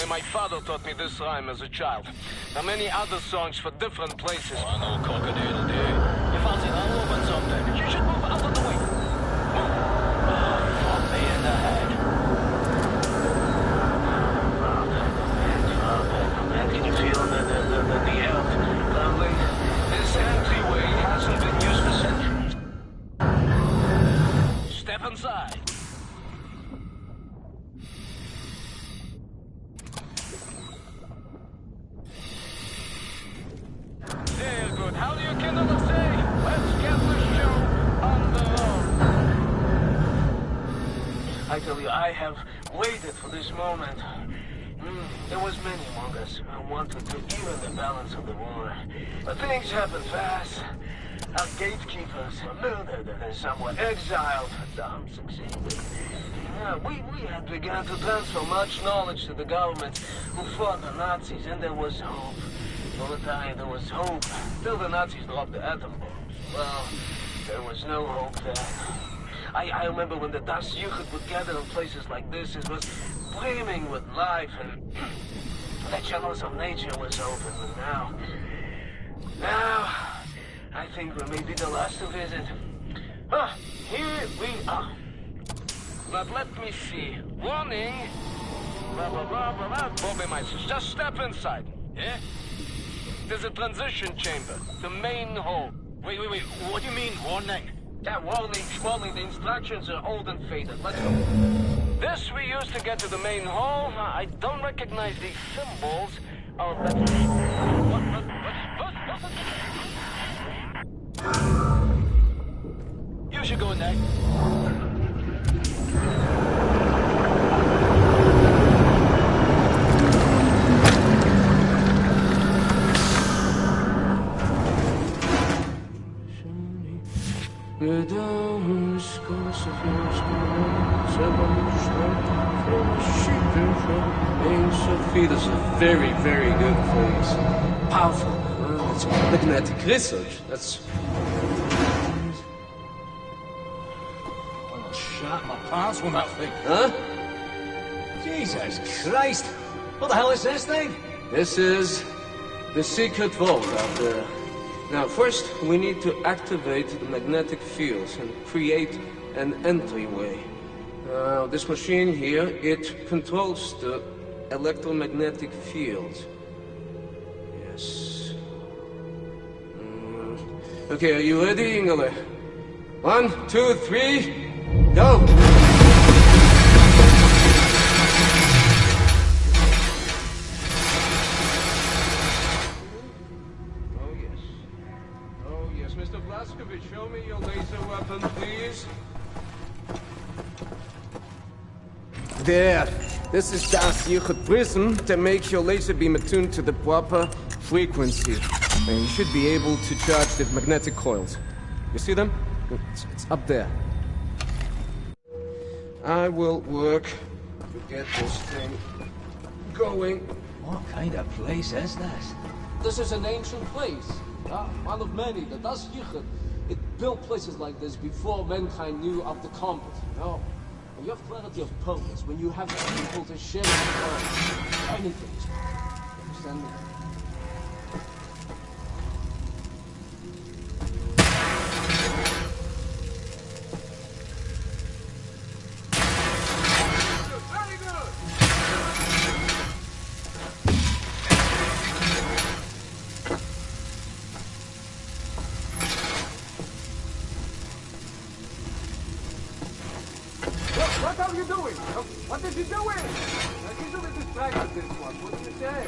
My father taught me this rhyme as a child. There are many other songs for different places. Oh, no cock-a-doodle do. You fancy that open sometime? You should move out of the way. Move. Oh, fuck me in the head. Can you feel the earth crumbling? This entryway hasn't been used for centuries. Step inside. How do you kindle the say? Let's get the show on the road. I tell you, I have waited for this moment. There was many among us who wanted to even the balance of the war. But things happen fast. Our gatekeepers were murdered and then some were exiled. Some succeeded. We had begun to transfer much knowledge to the government who fought the Nazis, and there was hope. All the time there was hope, till the Nazis dropped the atom bombs. Well, there was no hope then. I remember when the Das Jugend would gather in places like this, it was brimming with life, and the channels of nature was open. But now, I think we may be the last to visit. Here we are. But let me see. Warning! Blah, blah, blah, blah, blah. Bobby Meisters, just step inside, yeah? There's a transition chamber, the main hall. Wait, what do you mean, warning? Yeah, warning, the instructions are old and faded. Let's go. This we use to get to the main hall. I don't recognize these symbols. Oh, that's... What? You should go in there. This is a very, very good place. Powerful. It's magnetic research. That's... I'll shut my pants with that thing. Huh? Jesus Christ! What the hell is this thing? This is the secret vault out there. Now, first, we need to activate the magnetic fields and create an entryway. This machine here, it controls the electromagnetic field. Yes. Okay, are you ready, Ingele? 1, 2, 3, go! Oh yes, Mr. Blaskovich, show me your laser weapon, please. There. This is das Yichud prism to make your laser beam attuned to the proper frequency. And you should be able to charge the magnetic coils. You see them? It's up there. I will work to get this thing going. What kind of place is this? This is an ancient place. One of many. The Das Yichud, it built places like this before mankind knew of the compass, you know? When you have clarity of purpose, when you have people to share the world, anything is possible. Understand me? What are you doing? What is he doing? He's easily distracted, this one. What do you say?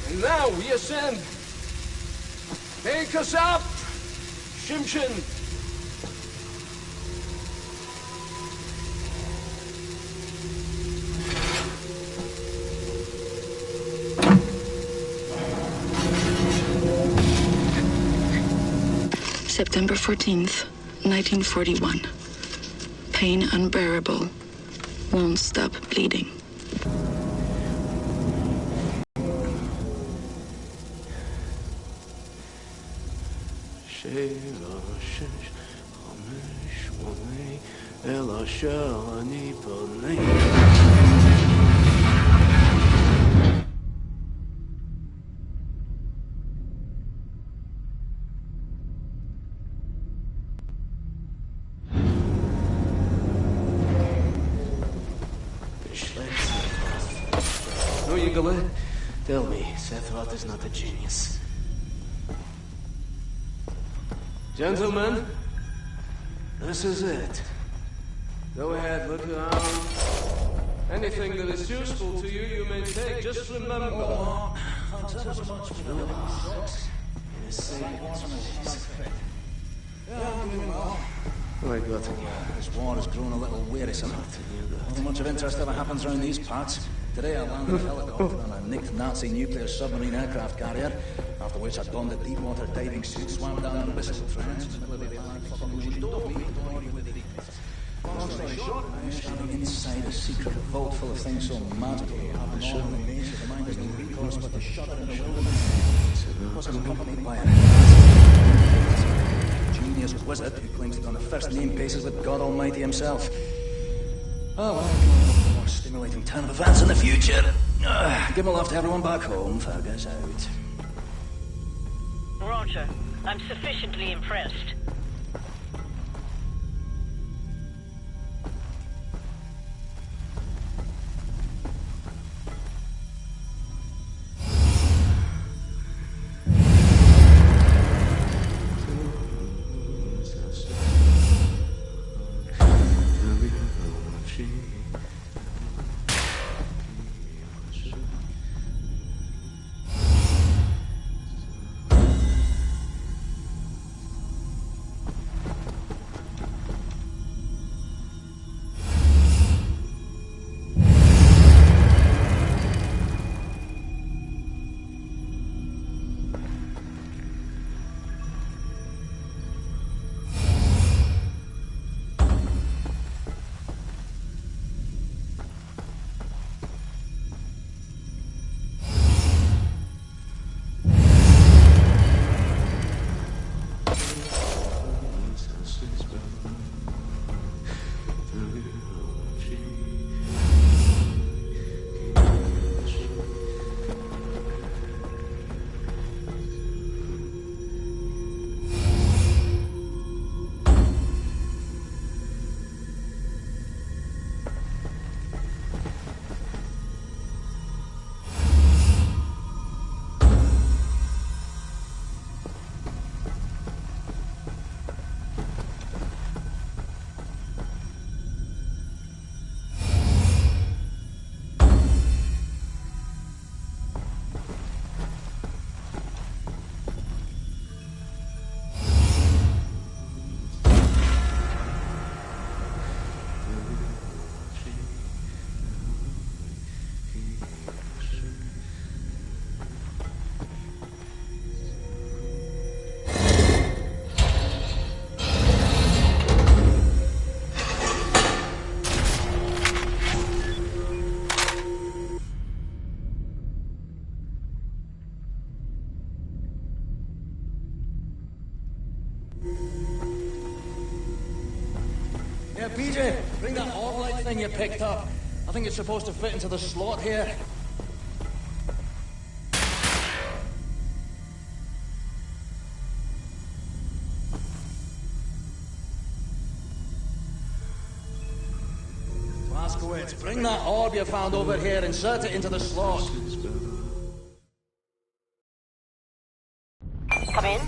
And now we ascend. Take us up, Shimshin. September 14th, 1941. Pain unbearable. Won't stop bleeding. No, Yigale. Tell me, Seth is not a genius. Gentlemen, this is it. Go ahead, look around. Anything that is useful to you, you may take. Just remember. My God. This war has grown a little wearisome. Not much of interest ever happens around these parts. Today I landed a helicopter on a nicked Nazi nuclear submarine aircraft carrier, after which I donned a deep-water diving suit, swam down and whistled friends. Long story short, I'm standing inside a secret vault full of things so magical I've been shown the nature of the mind. course, but the shot in the wilderness was accompanied by a genius wizard who claims to be on the first name basis with God Almighty himself. Oh well, a more stimulating turn of events in the future. Give my love to everyone back home. Fergus out. Roger. I'm sufficiently impressed. Yeah, PJ, bring that light thing you picked up. I think it's supposed to fit into the slot here. Blaskowitz, bring that orb you found over here, insert it into the slot. Come in.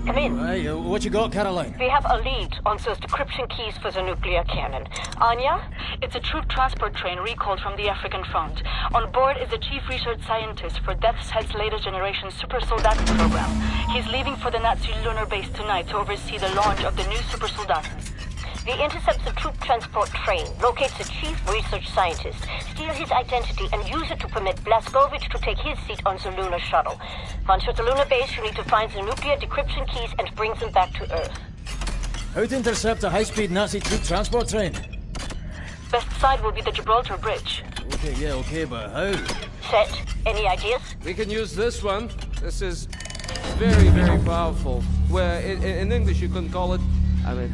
Come in. Hey, what you got, Caroline? We have a lead on those decryption keys for the nuclear cannon. Anya, it's a troop transport train recalled from the African front. On board is the chief research scientist for Death's Head's latest generation super soldat program. He's leaving for the Nazi lunar base tonight to oversee the launch of the new super soldat. He intercepts the troop transport train, locates the chief research scientist, steal his identity, and use it to permit Blazkowicz to take his seat on the lunar shuttle. Once at the lunar base, you need to find the nuclear decryption keys and bring them back to Earth. How to intercept a high-speed Nazi troop transport train? Best side will be the Gibraltar Bridge. Okay, but how? Set, any ideas? We can use this one. This is very, very powerful. Where, in English, you can call it,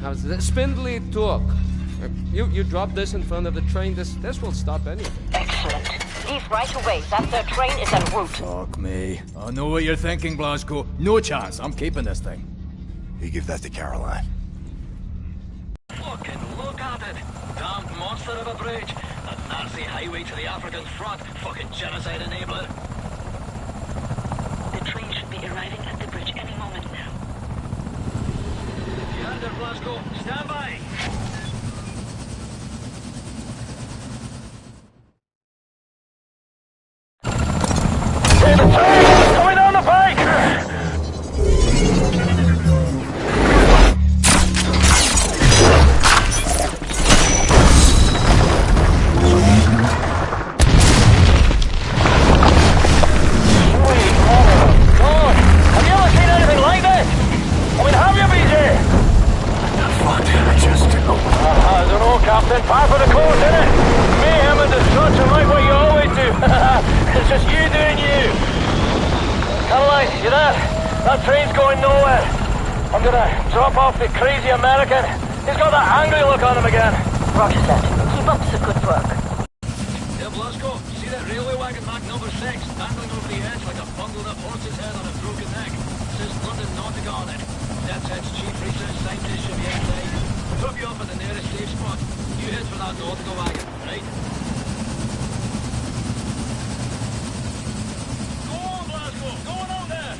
how's it? Spindly torque. You drop this in front of the train, this will stop anything. Excellent. Leave right away. That third train is en route. Fuck me. I know what you're thinking, Blasco. No chance. I'm keeping this thing. You give that to Caroline. Fucking look at it! Damned monster of a bridge! A Nazi highway to the African front! Fucking genocide enabler! The train should be arriving at the bridge any moment now. You heard her, Glasgow. Stand by! Hey, the train! Coming down the pike! Right, you there? That train's going nowhere. I'm gonna drop off the crazy American. He's got that angry look on him again. Roger that. Keep up the good work. Yeah, Blasco, see that railway wagon marked number 6, dangling over the edge like a bungled up horse's head on a broken neck. Says London Nautica on it. That's its chief research scientist should be outside. Drop you off at the nearest safe spot. You head for that Nautica wagon, right? Go on, Blasco! Go on out there!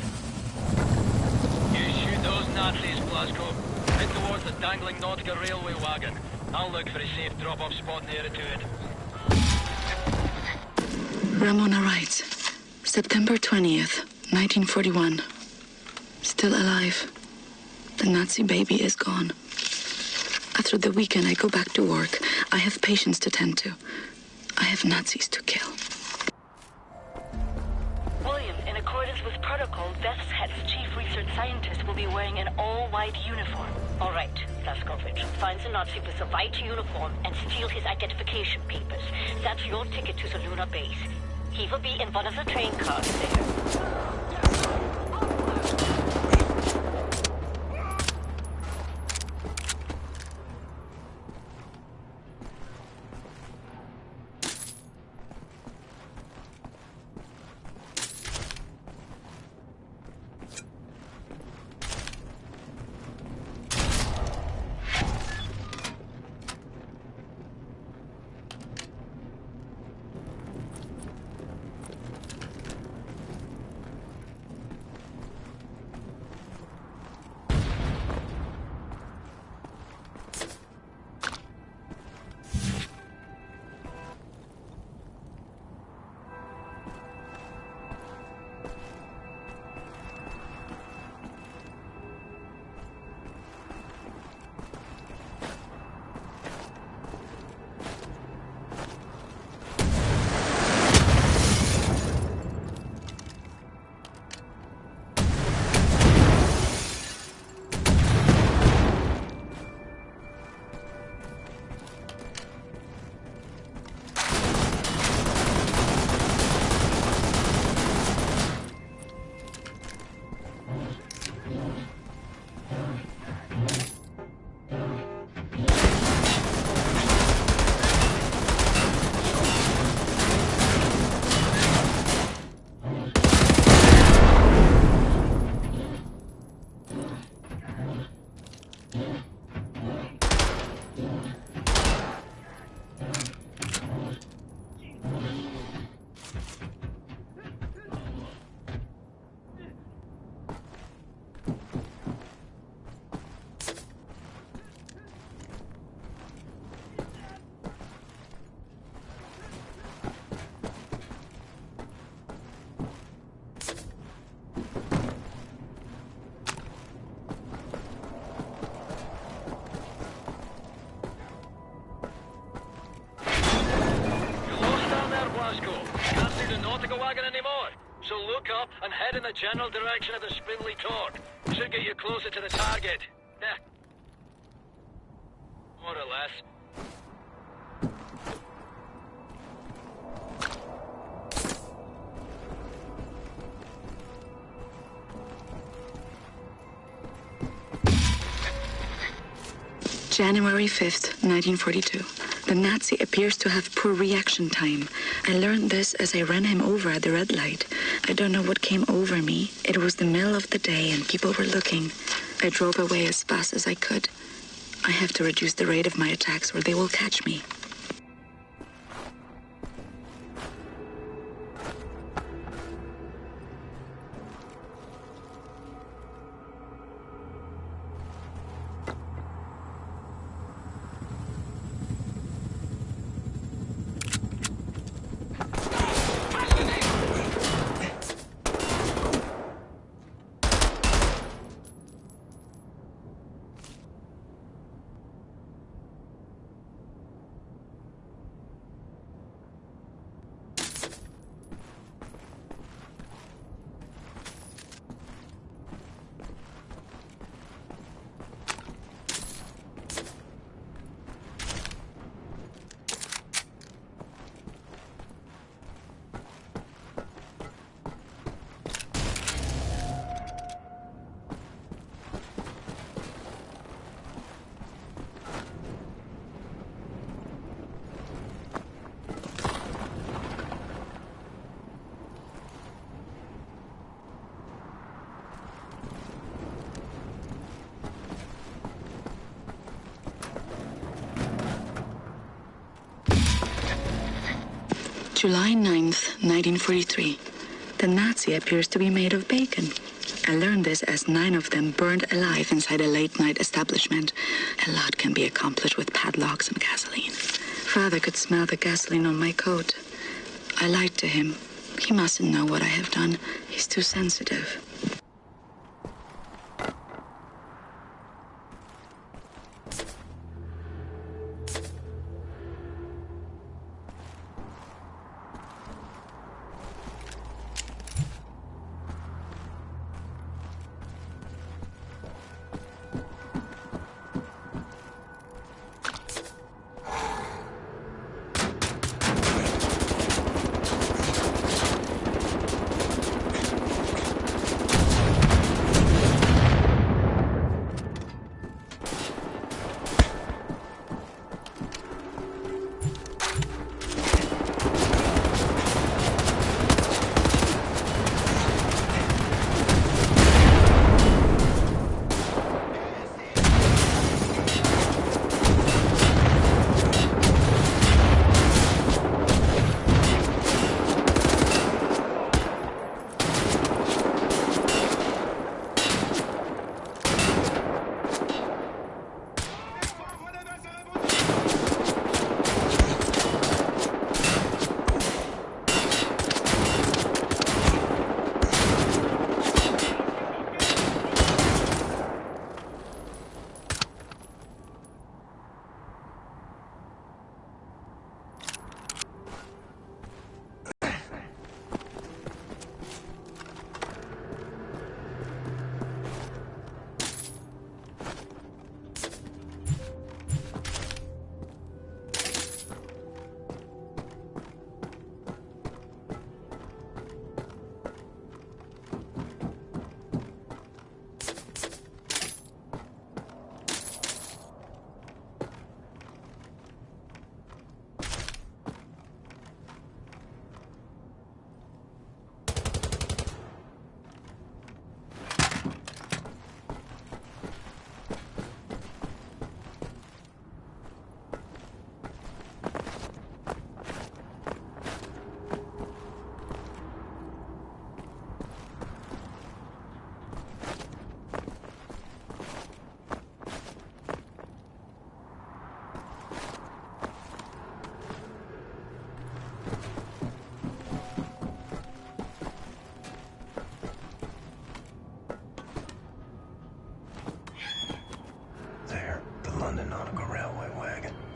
You shoot those Nazis, Blasco. Head towards the dangling Nautica railway wagon. I'll look for a safe drop-off spot nearer to it. Ramona writes, September 20th, 1941. Still alive. The Nazi baby is gone. After the weekend, I go back to work. I have patients to tend to. I have Nazis to kill. William, in accordance with protocol, Veth's chief research scientist will be wearing an all-white uniform. All right, Blaskovich, find the Nazi with the white uniform and steal his identification papers. That's your ticket to the lunar base. He will be in one of the train cars there. And head in the general direction of the spindly torque. Should get you closer to the target. Yeah. More or less. January 5th, 1942. The Nazi appears to have poor reaction time. I learned this as I ran him over at the red light. I don't know what came over me. It was the middle of the day and people were looking. I drove away as fast as I could. I have to reduce the rate of my attacks or they will catch me. July 9th, 1943. The Nazi appears to be made of bacon. I learned this as 9 of them burned alive inside a late-night establishment. A lot can be accomplished with padlocks and gasoline. Father could smell the gasoline on my coat. I lied to him. He mustn't know what I have done. He's too sensitive.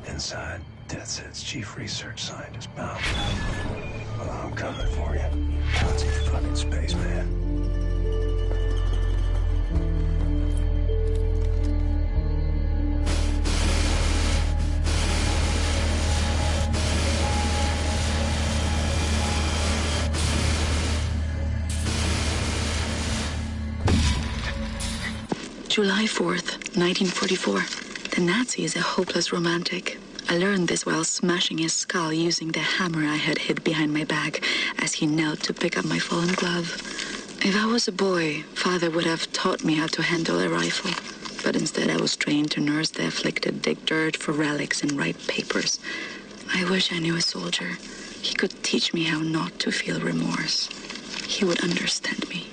Inside, Death's Head's chief research scientist, Bound. Well, I'm coming for you, Nazi fucking spaceman. July 4th, 1944. The Nazi is a hopeless romantic. I learned this while smashing his skull using the hammer I had hid behind my back as he knelt to pick up my fallen glove. If I was a boy, Father would have taught me how to handle a rifle. But instead I was trained to nurse the afflicted, dig dirt for relics, and write papers. I wish I knew a soldier. He could teach me how not to feel remorse. He would understand me.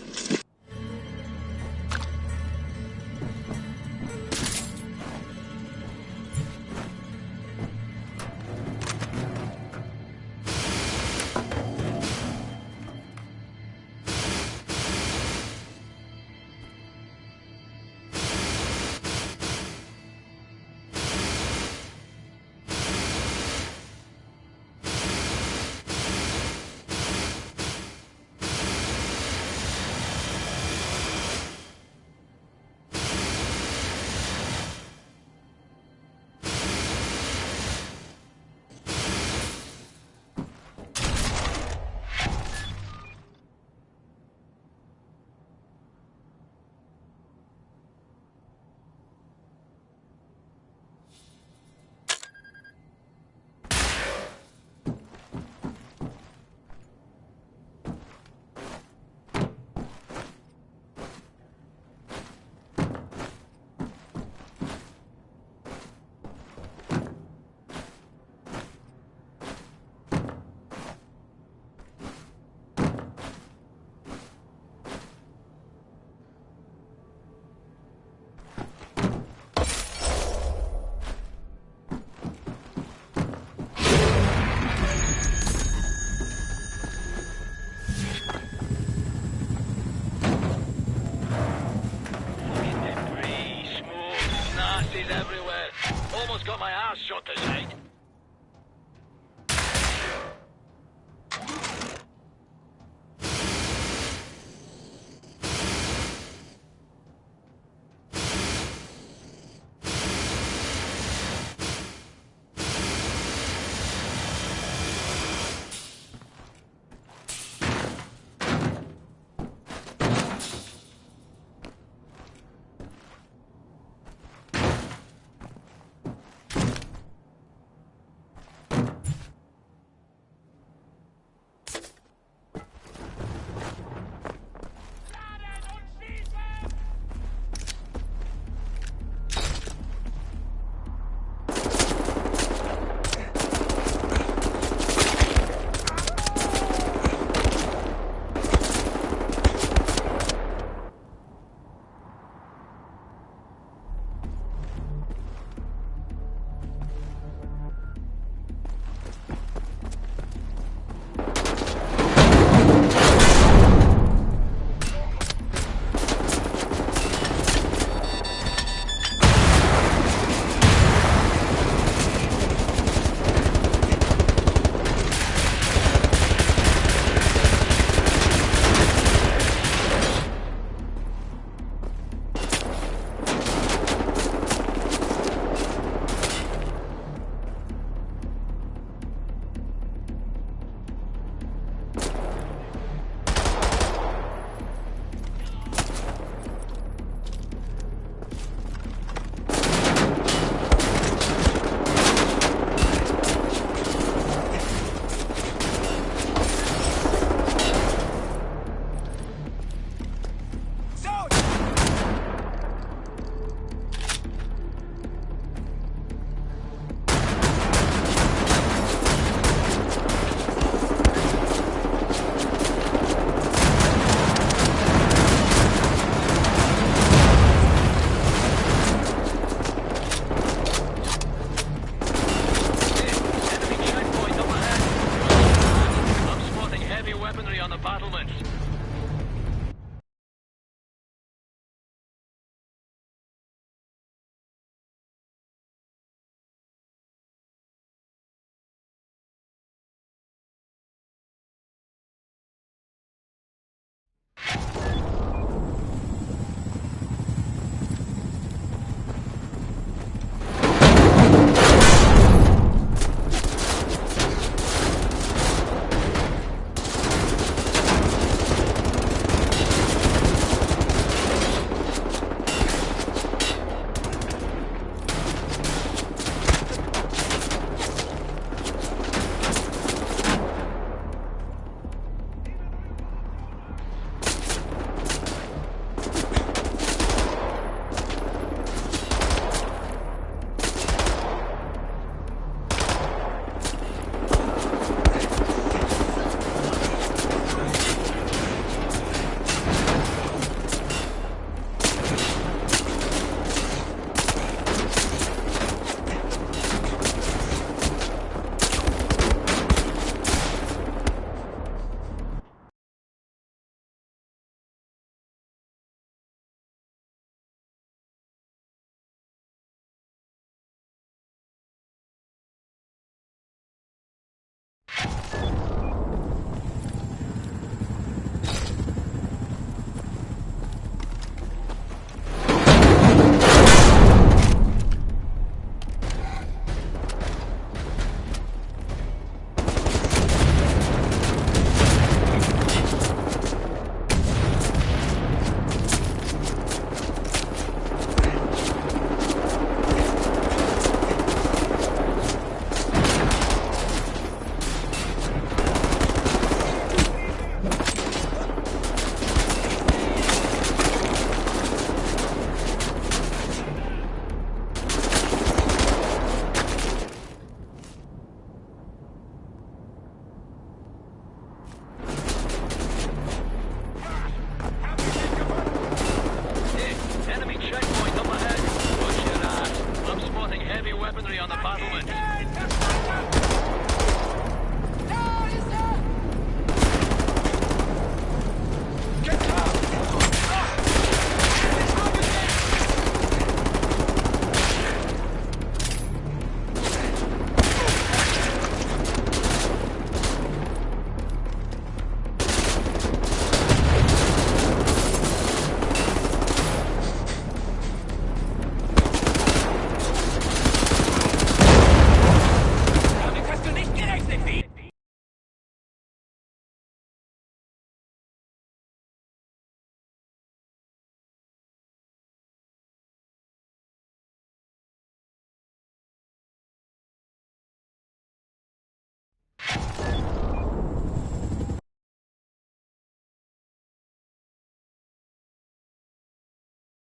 shot his